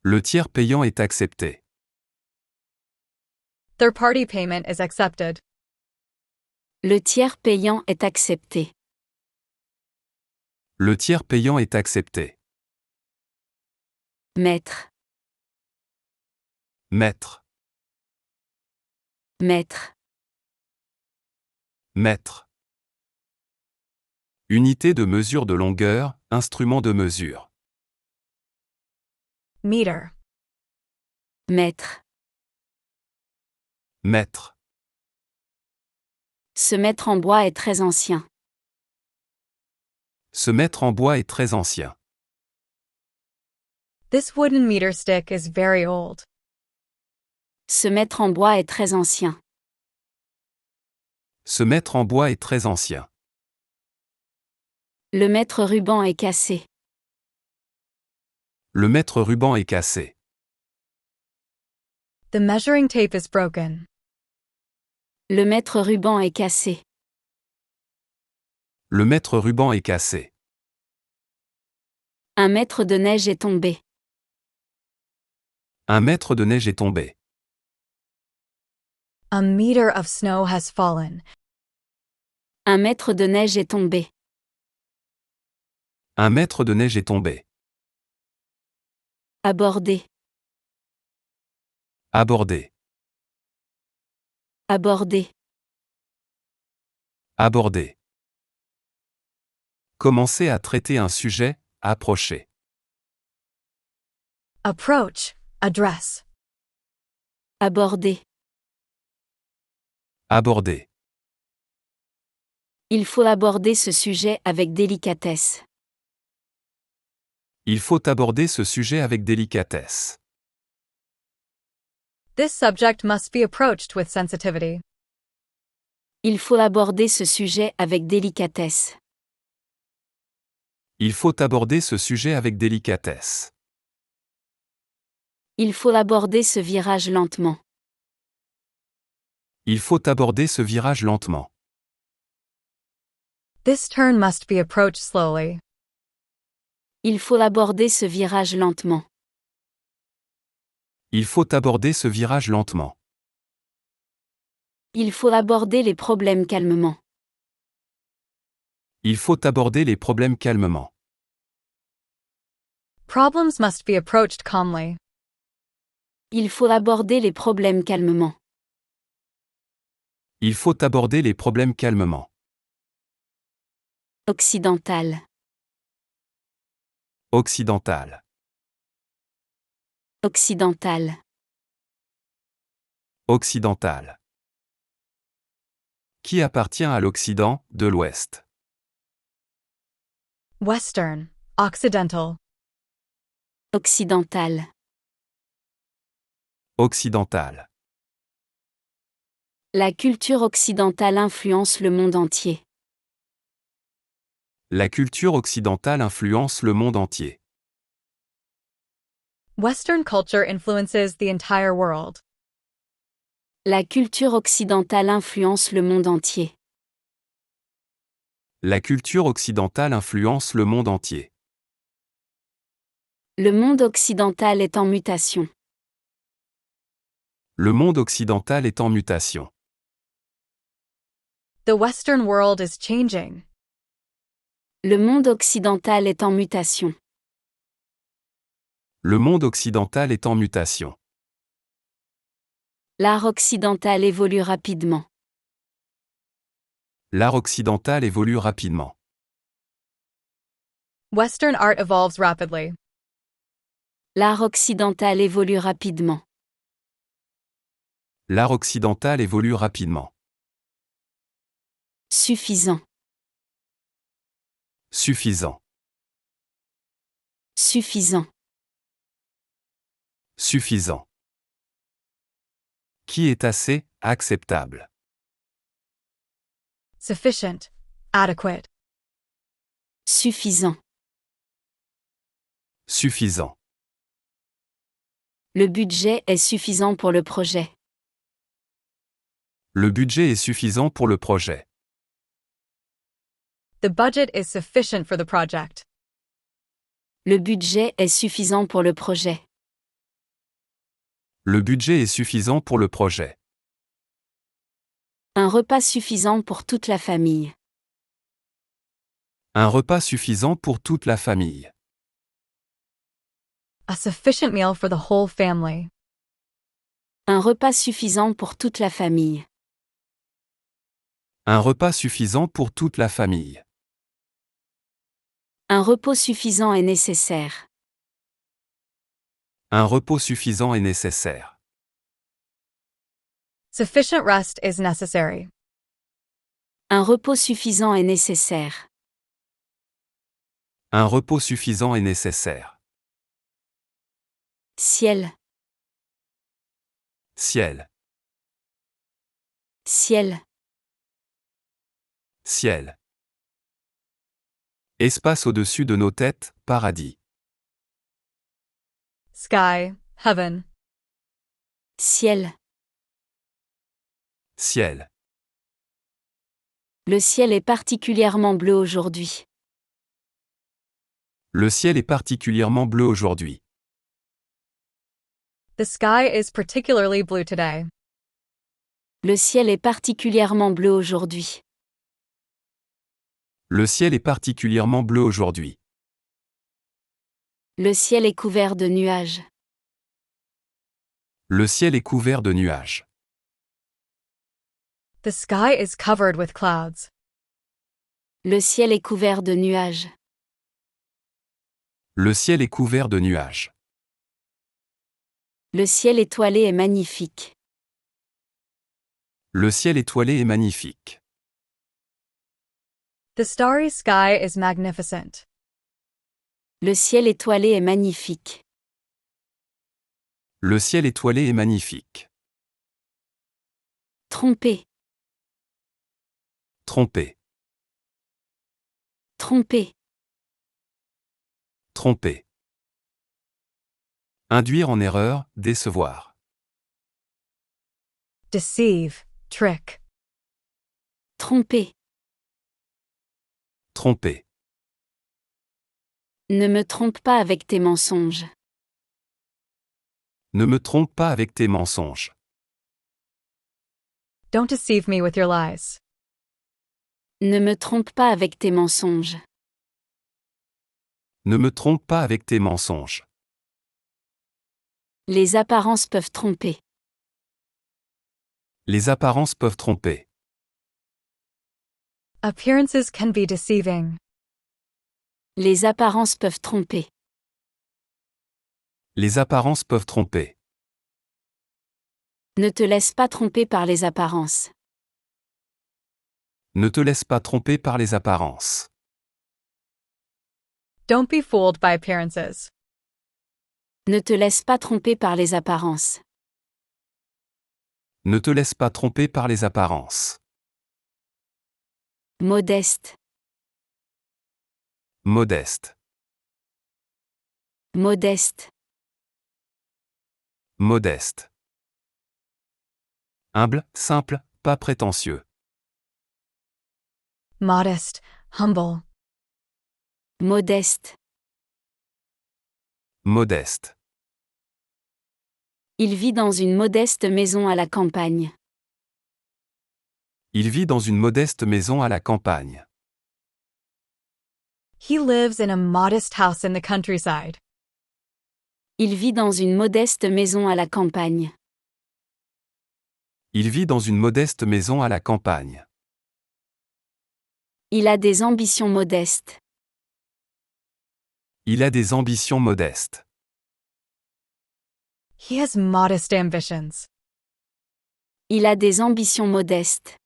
Le tiers payant est accepté. Third-party payment is accepted. Le tiers payant est accepté. Le tiers payant est accepté. Maître. Mètre. Maître. Mètre. Unité de mesure de longueur, instrument de mesure. Meter. Maître. Mètre. Ce maître en bois est très ancien. Ce mètre en bois est très ancien. This wooden meter stick is very old. Ce maître en bois est très ancien. Ce mètre en bois est très ancien. Le mètre ruban est cassé. Le mètre ruban est cassé. The measuring tape is broken. Le mètre ruban est cassé. Le mètre ruban est cassé. Un mètre de neige est tombé. Un mètre de neige est tombé. A meter of snow has fallen. Un mètre de neige est tombé. Un mètre de neige est tombé. Aborder. Aborder. Aborder. Aborder. Commencer à traiter un sujet, approcher. Approach. Address. Aborder. Aborder. Il faut aborder ce sujet avec délicatesse. Il faut aborder ce sujet avec délicatesse. This subject must be approached with sensitivity. Il faut aborder ce sujet avec délicatesse. Il faut aborder ce sujet avec délicatesse. Il faut aborder ce virage lentement. Il faut aborder ce virage lentement. This turn must be approached slowly. Il faut aborder ce virage lentement. Il faut aborder ce virage lentement. Il faut aborder les problèmes calmement. Il faut aborder les problèmes calmement. Problems must be approached calmly. Il faut aborder les problèmes calmement. Il faut aborder les problèmes calmement. Occidental. Occidental. Occidental. Occidental. Qui appartient à l'Occident, de l'Ouest? Western. Occidental. Occidental. Occidental. La culture occidentale influence le monde entier. La culture occidentale influence le monde entier. Western culture influences the entire world. La culture occidentale influence le monde entier. La culture occidentale influence le monde entier. Le monde occidental est en mutation. Le monde occidental est en mutation. The Western world is changing. Le monde occidental est en mutation. Le monde occidental est en mutation. L'art occidental évolue rapidement. L'art occidental évolue rapidement. Western art evolves rapidly. L'art occidental évolue rapidement. L'art occidental évolue rapidement. Suffisant. Suffisant. Suffisant. Suffisant. Qui est assez, acceptable. Sufficient. Adequate. Suffisant. Suffisant. Le budget est suffisant pour le projet. Le budget est suffisant pour le projet. The budget is sufficient for the project. Le budget est suffisant pour le projet. Le budget est suffisant pour le projet. Un repas suffisant pour toute la famille. Un repas suffisant pour toute la famille. A sufficient meal for the whole family. Un repas suffisant pour toute la famille. Un repas suffisant pour toute la famille. Un repos suffisant est nécessaire. Un repos suffisant est nécessaire. Sufficient rest is necessary. Un repos suffisant est nécessaire. Un repos suffisant est nécessaire. Ciel. Ciel. Ciel. Ciel. Espace au-dessus de nos têtes, paradis. Sky. Heaven. Ciel. Ciel. Le ciel est particulièrement bleu aujourd'hui. Le ciel est particulièrement bleu aujourd'hui. The sky is particularly blue today. Le ciel est particulièrement bleu aujourd'hui. Le ciel est particulièrement bleu aujourd'hui. Le ciel est couvert de nuages. Le ciel est couvert de nuages. The sky is covered with clouds. Le ciel est couvert de nuages. Le ciel est couvert de nuages. Le ciel étoilé est magnifique. Le ciel étoilé est magnifique. The starry sky is magnificent. Le ciel étoilé est magnifique. Le ciel étoilé est magnifique. Tromper. Tromper. Tromper. Tromper. Induire en erreur, décevoir. Deceive. Trick. Tromper. Tromper. Ne me trompe pas avec tes mensonges. Ne me trompe pas avec tes mensonges. Don't deceive me with your lies. Ne me trompe pas avec tes mensonges. Ne me trompe pas avec tes mensonges. Les apparences peuvent tromper. Les apparences peuvent tromper. Appearances can be deceiving. Les apparences peuvent tromper. Les apparences peuvent tromper. Ne te laisse pas tromper par les apparences. Ne te laisse pas tromper par les apparences. Don't be fooled by appearances. Ne te laisse pas tromper par les apparences. Ne te laisse pas tromper par les apparences. Modeste. Modeste. Modeste. Modeste. Humble, simple, pas prétentieux. Modest. Humble. Modeste. Modeste. Il vit dans une modeste maison à la campagne. Il vit dans une modeste maison à la campagne. He lives in a modest house in the countryside. Il vit dans une modeste maison à la campagne. Il vit dans une modeste maison à la campagne. Il a des ambitions modestes. Il a des ambitions modestes. He has modest ambitions. Il a des ambitions modestes.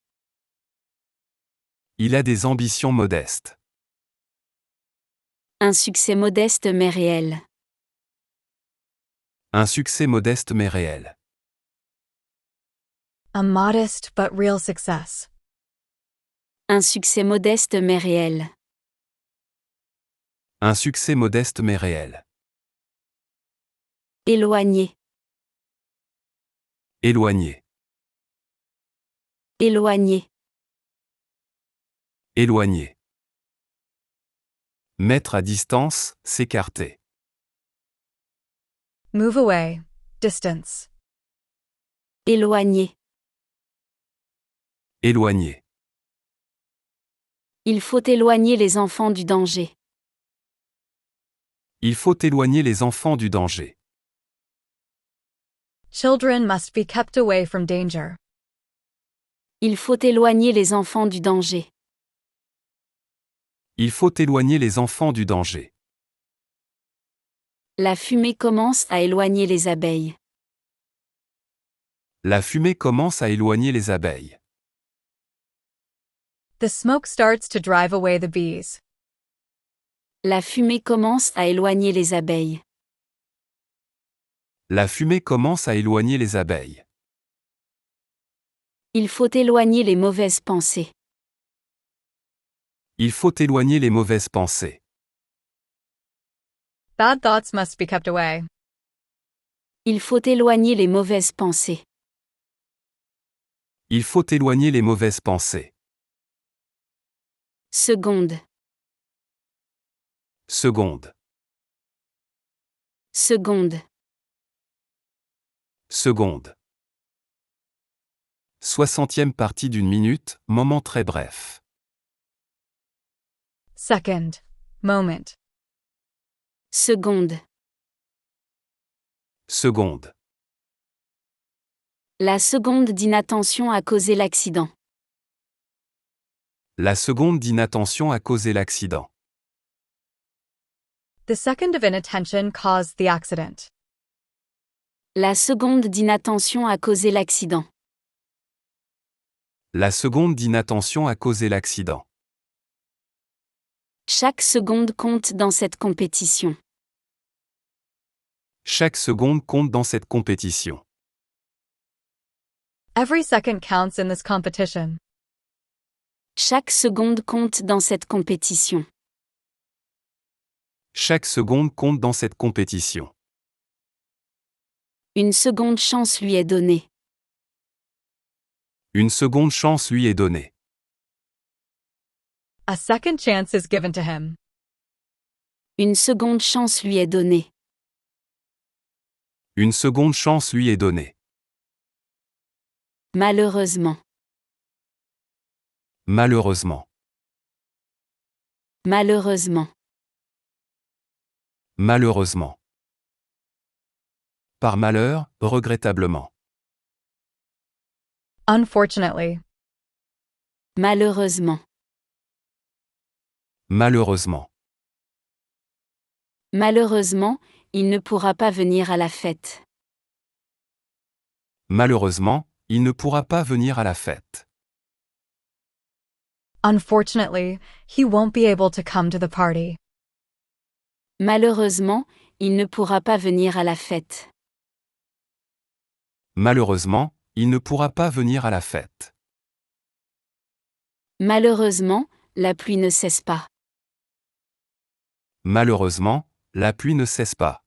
Il a des ambitions modestes. Un succès modeste mais réel. Un succès modeste mais réel. A modest but real success. Un succès modeste mais réel. Un succès modeste mais réel. Éloigné. Éloigné. Éloigné. Éloigné. Mettre à distance, s'écarter. Move away. Distance. Éloigné. Éloigné. Il faut éloigner les enfants du danger. Il faut éloigner les enfants du danger. Children must be kept away from danger. Il faut éloigner les enfants du danger. Il faut éloigner les enfants du danger. La fumée commence à éloigner les abeilles. La fumée commence à éloigner les abeilles. The smoke starts to drive away the bees. La fumée commence à éloigner les abeilles. La fumée commence à éloigner les abeilles. Il faut éloigner les mauvaises pensées. Il faut éloigner les mauvaises pensées. Bad thoughts must be kept away. Il faut éloigner les mauvaises pensées. Il faut éloigner les mauvaises pensées. Seconde. Seconde. Seconde. Seconde. 60e partie d'une minute, moment très bref. Second. Moment. Seconde. Seconde. La seconde d'inattention a causé l'accident. La seconde d'inattention a causé l'accident. The second of inattention caused the accident. La seconde d'inattention a causé l'accident. La seconde d'inattention a causé l'accident. Chaque seconde compte dans cette compétition. Chaque seconde compte dans cette compétition. Every second counts in this competition. Chaque seconde compte dans cette compétition. Chaque seconde compte dans cette compétition. Une seconde chance lui est donnée. Une seconde chance lui est donnée. A second chance is given to him. Une seconde chance lui est donnée. Une seconde chance lui est donnée. Malheureusement. Malheureusement. Malheureusement. Malheureusement. Par malheur, regrettablement. Unfortunately. Malheureusement. Malheureusement. Malheureusement, il ne pourra pas venir à la fête. Malheureusement, il ne pourra pas venir à la fête. Unfortunately, he won't be able to come to the party. Malheureusement, il ne pourra pas venir à la fête. Malheureusement, il ne pourra pas venir à la fête. Malheureusement, la pluie ne cesse pas. Malheureusement, la pluie ne cesse pas.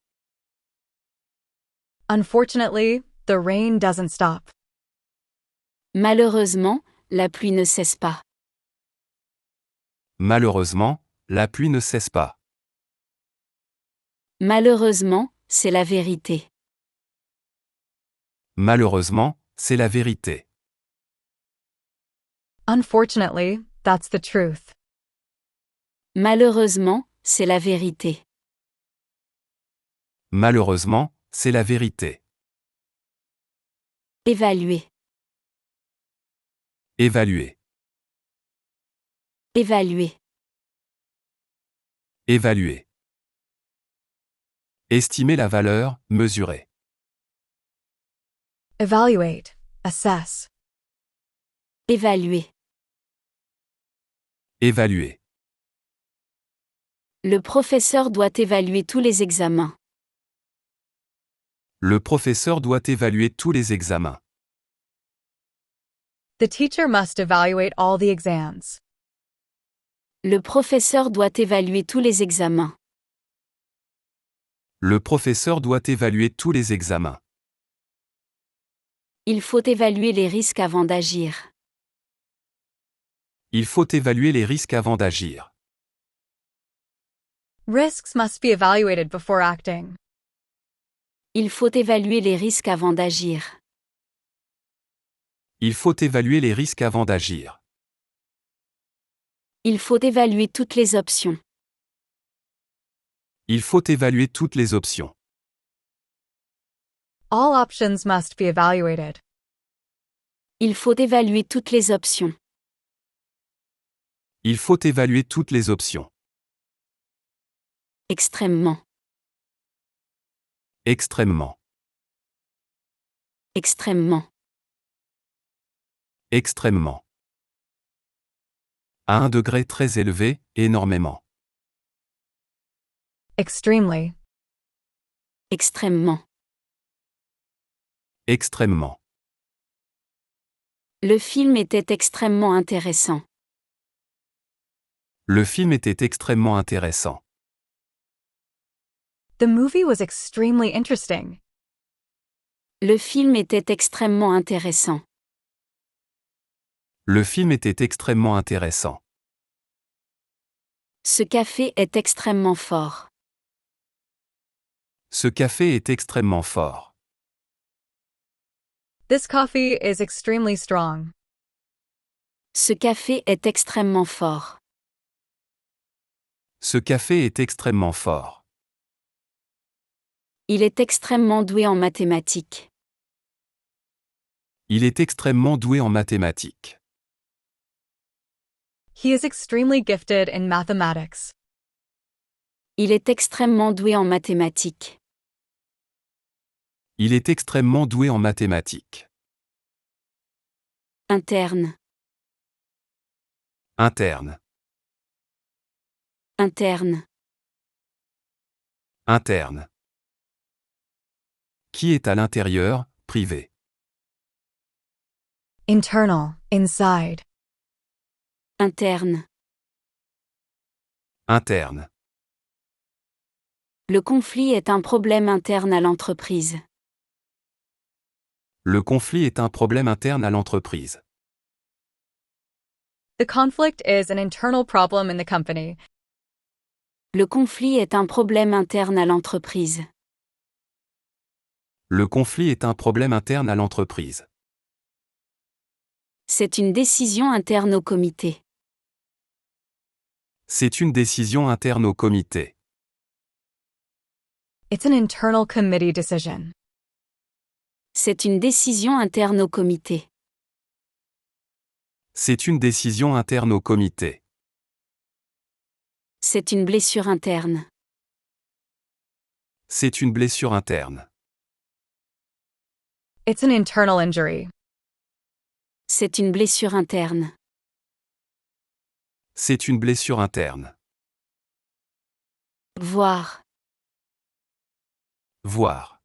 Unfortunately, the rain doesn't stop. Malheureusement, la pluie ne cesse pas. Malheureusement, la pluie ne cesse pas. Malheureusement, c'est la vérité. Malheureusement, c'est la vérité. Unfortunately, that's the truth. Malheureusement, c'est la vérité. Malheureusement, c'est la vérité. Évaluer. Évaluer. Évaluer. Évaluer. Estimer la valeur, mesurer. Evaluate. Assess. Évaluer. Évaluer. Le professeur doit évaluer tous les examens. Le professeur doit évaluer tous les examens. The teacher must evaluate all the exams. Le professeur doit évaluer tous les examens. Le professeur doit évaluer tous les examens. Il faut évaluer les risques avant d'agir. Il faut évaluer les risques avant d'agir. Risks must be evaluated before acting. Il faut évaluer les risques avant d'agir. Il faut évaluer les risques avant d'agir. Il faut évaluer toutes les options. Il faut évaluer toutes les options. All options must be evaluated. Il faut évaluer toutes les options. Il faut évaluer toutes les options. Extrêmement. Extrêmement. Extrêmement. Extrêmement. À un degré très élevé, énormément. Extremely. Extrêmement. Extrêmement. Le film était extrêmement intéressant. Le film était extrêmement intéressant. The movie was extremely interesting. Le film était extrêmement intéressant. Le film était extrêmement intéressant. Ce café est extrêmement fort. Ce café est extrêmement fort. This coffee is extremely strong. Ce café est extrêmement fort. Ce café est extrêmement fort. Il est extrêmement doué en mathématiques. Il est extrêmement doué en mathématiques. He is extremely gifted in mathematics. Il est extrêmement doué en mathématiques. Il est extrêmement doué en mathématiques. Interne. Interne. Interne. Interne. Qui est à l'intérieur, privé. Internal, inside. Interne. Interne. Le conflit est un problème interne à l'entreprise. Le conflit est un problème interne à l'entreprise. The conflict is an internal problem in the company. Le conflit est un problème interne à l'entreprise. Le conflit est un problème interne à l'entreprise. C'est une décision interne au comité. C'est une décision interne au comité. It's an internal committee decision. C'est une décision interne au comité. C'est une décision interne au comité. C'est une blessure interne. C'est une blessure interne. It's an internal injury. C'est une blessure interne. C'est une blessure interne. Voir. Voir.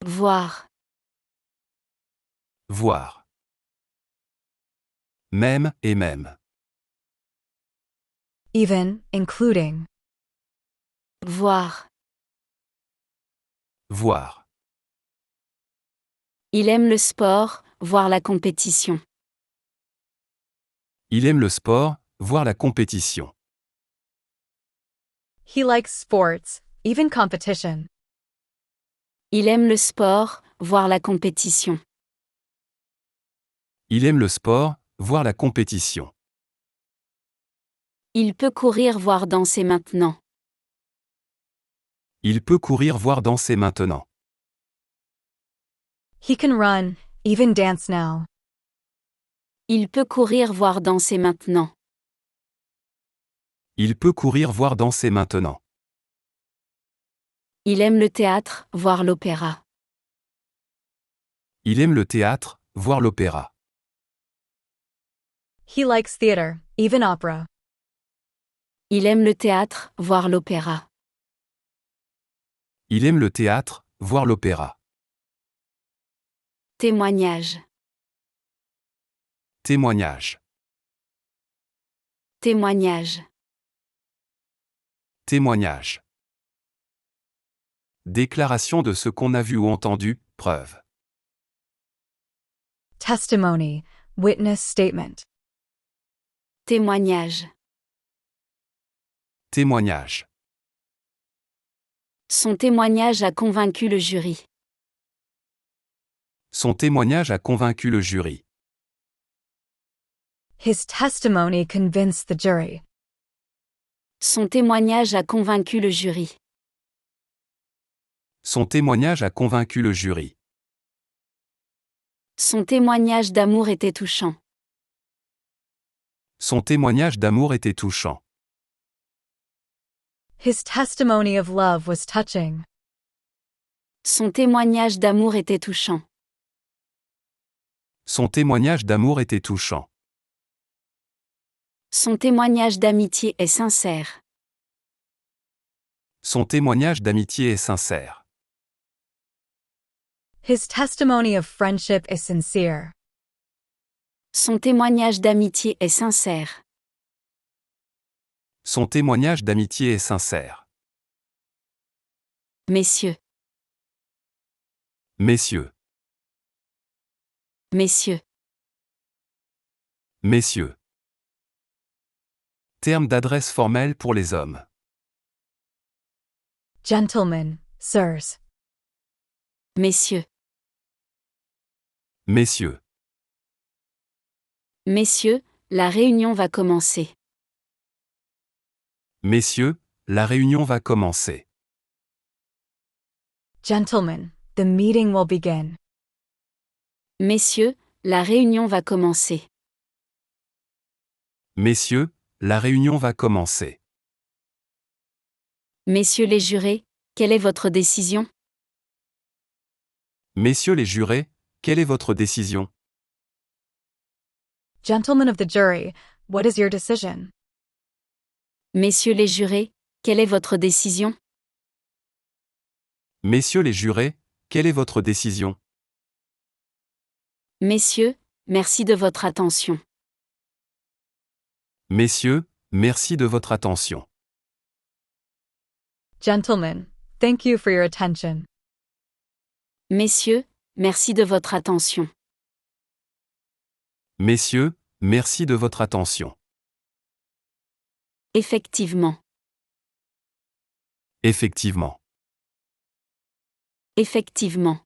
Voir. Voir. Même et même. Even, including. Voir. Voir. Il aime le sport, voir la compétition. Il aime le sport, voir la compétition. He likes sports, even competition. Il aime le sport, voir la compétition. Il aime le sport, voir la compétition. Il peut courir voir danser maintenant. Il peut courir voir danser maintenant. He can run, even dance now. Il peut courir voir danser maintenant. Il peut courir voir danser maintenant. Il aime le théâtre, voir l'opéra. Il aime le théâtre, voir l'opéra. He likes theater, even opera. Il aime le théâtre, voire l'opéra. Il aime le théâtre, voire l'opéra. Témoignage. Témoignage. Témoignage. Témoignage. Déclaration de ce qu'on a vu ou entendu, preuve. Testimony, witness statement. Témoignage. Témoignage. Son témoignage a convaincu le jury. Son témoignage a convaincu le jury. His testimony convinced the jury. Son témoignage a convaincu le jury. Son témoignage a convaincu le jury. Son témoignage d'amour était touchant. Son témoignage d'amour était touchant. His testimony of love was touching. Son témoignage d'amour était touchant. Son témoignage d'amour était touchant. Son témoignage d'amitié est sincère. Son témoignage d'amitié est sincère. His testimony of friendship is sincere. Son témoignage d'amitié est sincère. Son témoignage d'amitié est sincère. Messieurs, Messieurs, messieurs, messieurs. Terme d'adresse formelle pour les hommes. Gentlemen, sirs. messieurs, Messieurs, messieurs, la réunion va commencer. messieurs, la réunion va commencer. Gentlemen, the meeting will begin. Messieurs, la réunion va commencer. Messieurs, la réunion va commencer. Messieurs les jurés, quelle est votre décision? Messieurs les jurés, quelle est votre décision? Gentlemen of the jury, what is your decision? Messieurs les jurés, quelle est votre décision? Messieurs les jurés, quelle est votre décision? Messieurs, merci de votre attention. Messieurs, merci de votre attention. Gentlemen, thank you for your attention. Messieurs, merci de votre attention. Messieurs, merci de votre attention. Effectivement, Effectivement. effectivement,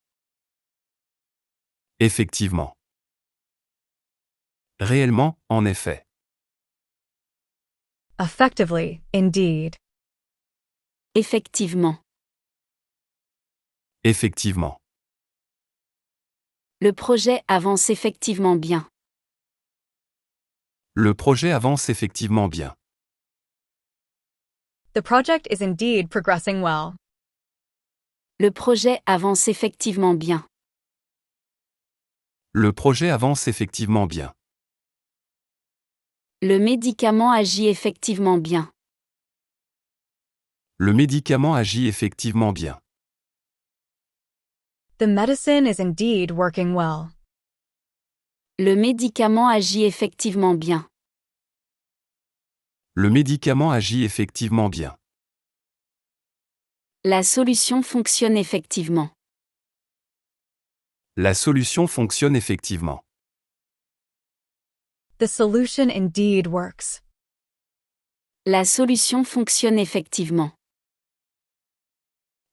Effectivement. Réellement, en effet. Effectively, indeed. effectivement. Effectivement. Le projet avance effectivement bien. Le projet avance effectivement bien. The project is indeed progressing well. Le projet avance effectivement bien. Le projet avance effectivement bien. Le médicament agit effectivement bien. Le médicament agit effectivement bien. The medicine is indeed working well. Le médicament agit effectivement bien. Le médicament agit effectivement bien. La solution fonctionne effectivement. La solution fonctionne effectivement. The solution indeed works. La solution fonctionne effectivement.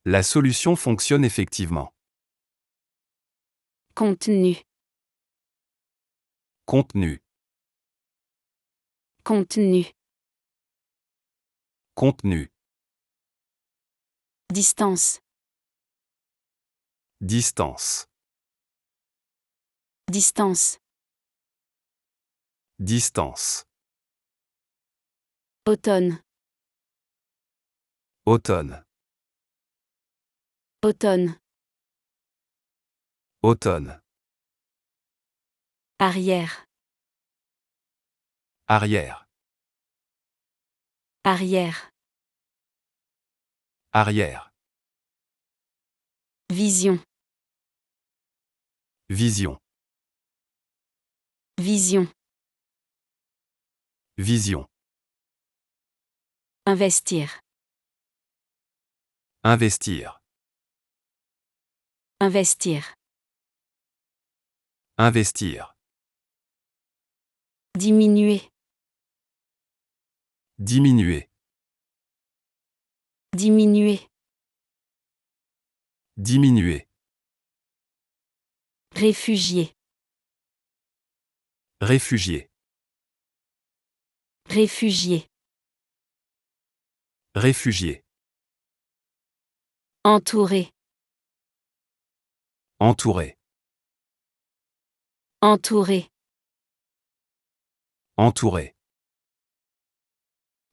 La solution fonctionne effectivement. Contenu, Contenu. contenu. Contenu. Distance, Distance. distance. Distance. Automne, Automne. automne. Automne. Arrière, Arrière. Arrière. Arrière. Vision. Vision. Vision. Vision. Investir. Investir. Investir. Investir. Diminuer. Diminuer. Diminuer. Diminuer. Réfugié. Réfugié. Réfugié. Réfugié. Entouré. Entouré. Entouré. Entouré.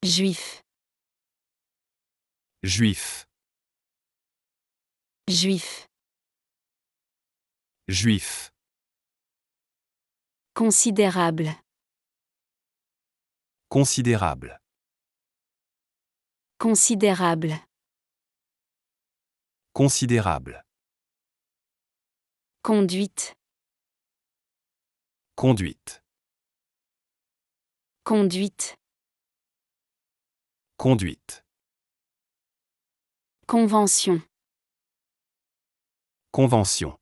Juif. Juif. Juif. Juif. Considérable. Considérable. Considérable. Considérable. Conduite. Conduite. Conduite. Conduite. Convention. Convention.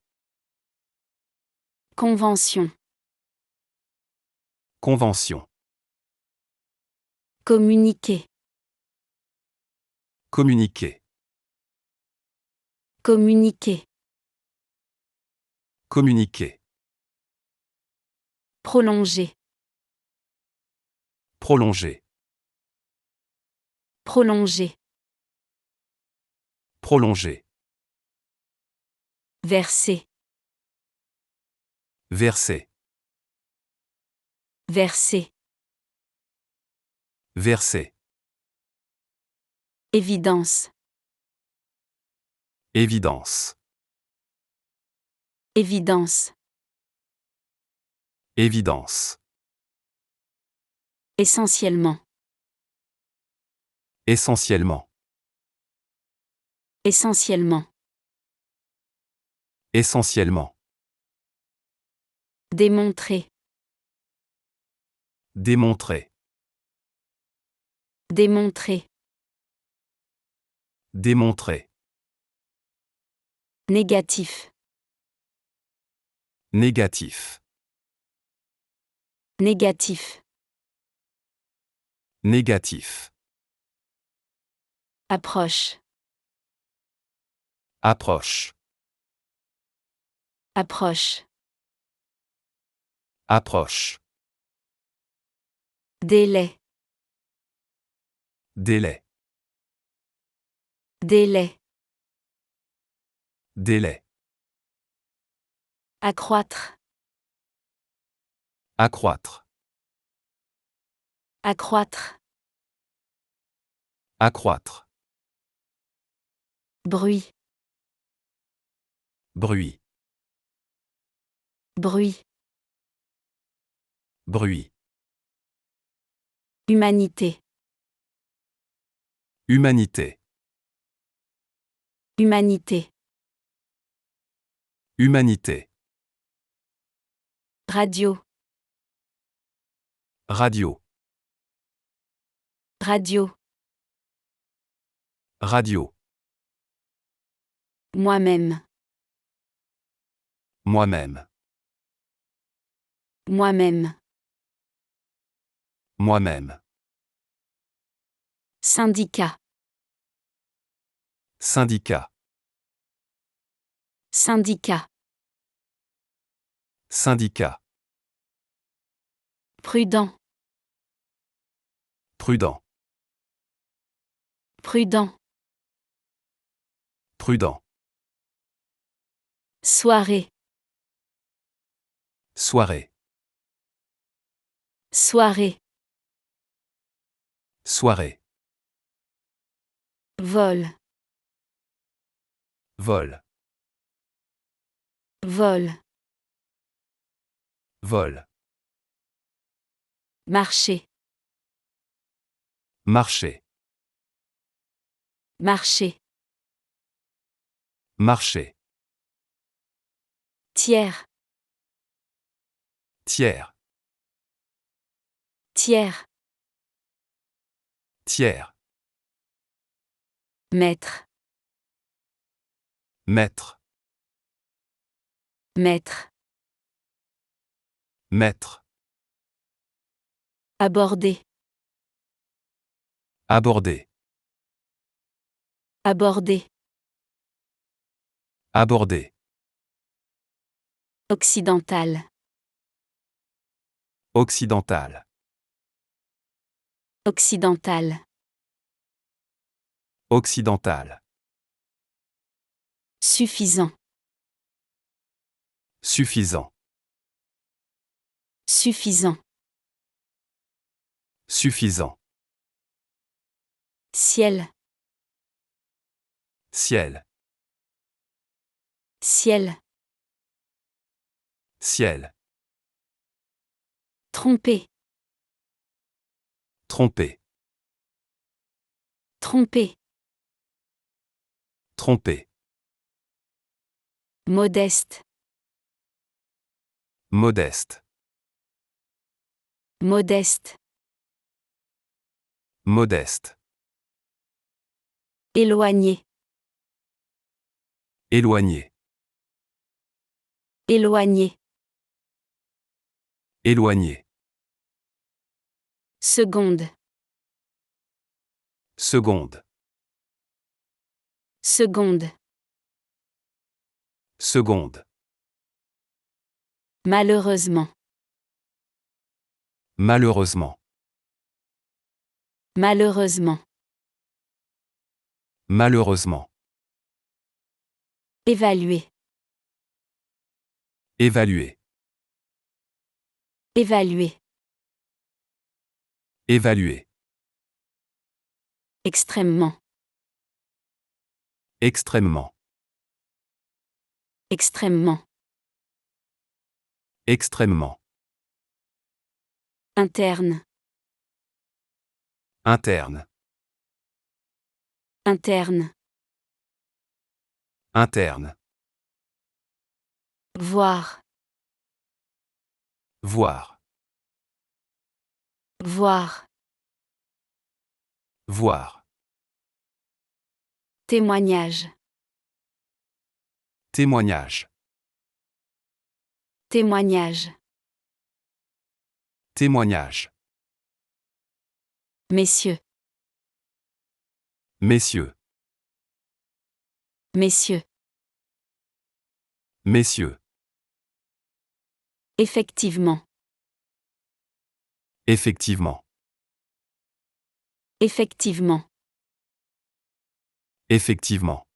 Convention. Convention. Communiquer. Communiquer. Communiquer. Communiquer. Prolonger. Prolonger. Prolonger. Prolonger. Verser. Verser. Verser. Verser. Évidence. Évidence. Évidence. Évidence. Essentiellement. Essentiellement. Essentiellement. Essentiellement. Démontrer. Démontrer. Démontrer. Démontrer. Négatif. Négatif. Négatif. Négatif. Approche. Approche. Approche. Approche. Délai. Délai. Délai. Délai. Accroître. Accroître. Accroître. Accroître. Bruit. Bruit. Bruit. Bruit. Humanité. Humanité. Humanité. Humanité. Radio. Radio. Radio. Radio. Moi-même. Moi-même. Moi-même. Moi-même. Syndicat. Syndicat. Syndicat. Syndicat. Prudent. Prudent. Prudent. Prudent. Soirée. Soirée. Soirée. Soirée. Vol. Vol. Vol. Vol. Marcher. Marcher. Marcher. Marcher. Tiers. Tiers. Tiers. Tiers. Maître. Maître. Maître. Maître. Aborder. Aborder. Aborder. Aborder. Occidental. Occidental. Occidental. Occidental. Suffisant. Suffisant. Suffisant. Suffisant. Ciel. Ciel. Ciel. Ciel. Tromper. Tromper. Tromper. Tromper. Modeste. Modeste. Modeste. Modeste. Éloigné. Éloigné. Éloigné. Éloigné. Seconde. Seconde. Seconde. Seconde. Malheureusement. Malheureusement. Malheureusement. Malheureusement. Évaluer. Évaluer. Évaluer. Évaluer. Extrêmement. Extrêmement. Extrêmement. Extrêmement. Interne. Interne. Interne. Interne. Voir. Voir. Voir. Voir. Témoignage. Témoignage. Témoignage. Témoignage. Messieurs. Messieurs. Messieurs. Messieurs. Effectivement. Effectivement. Effectivement. Effectivement.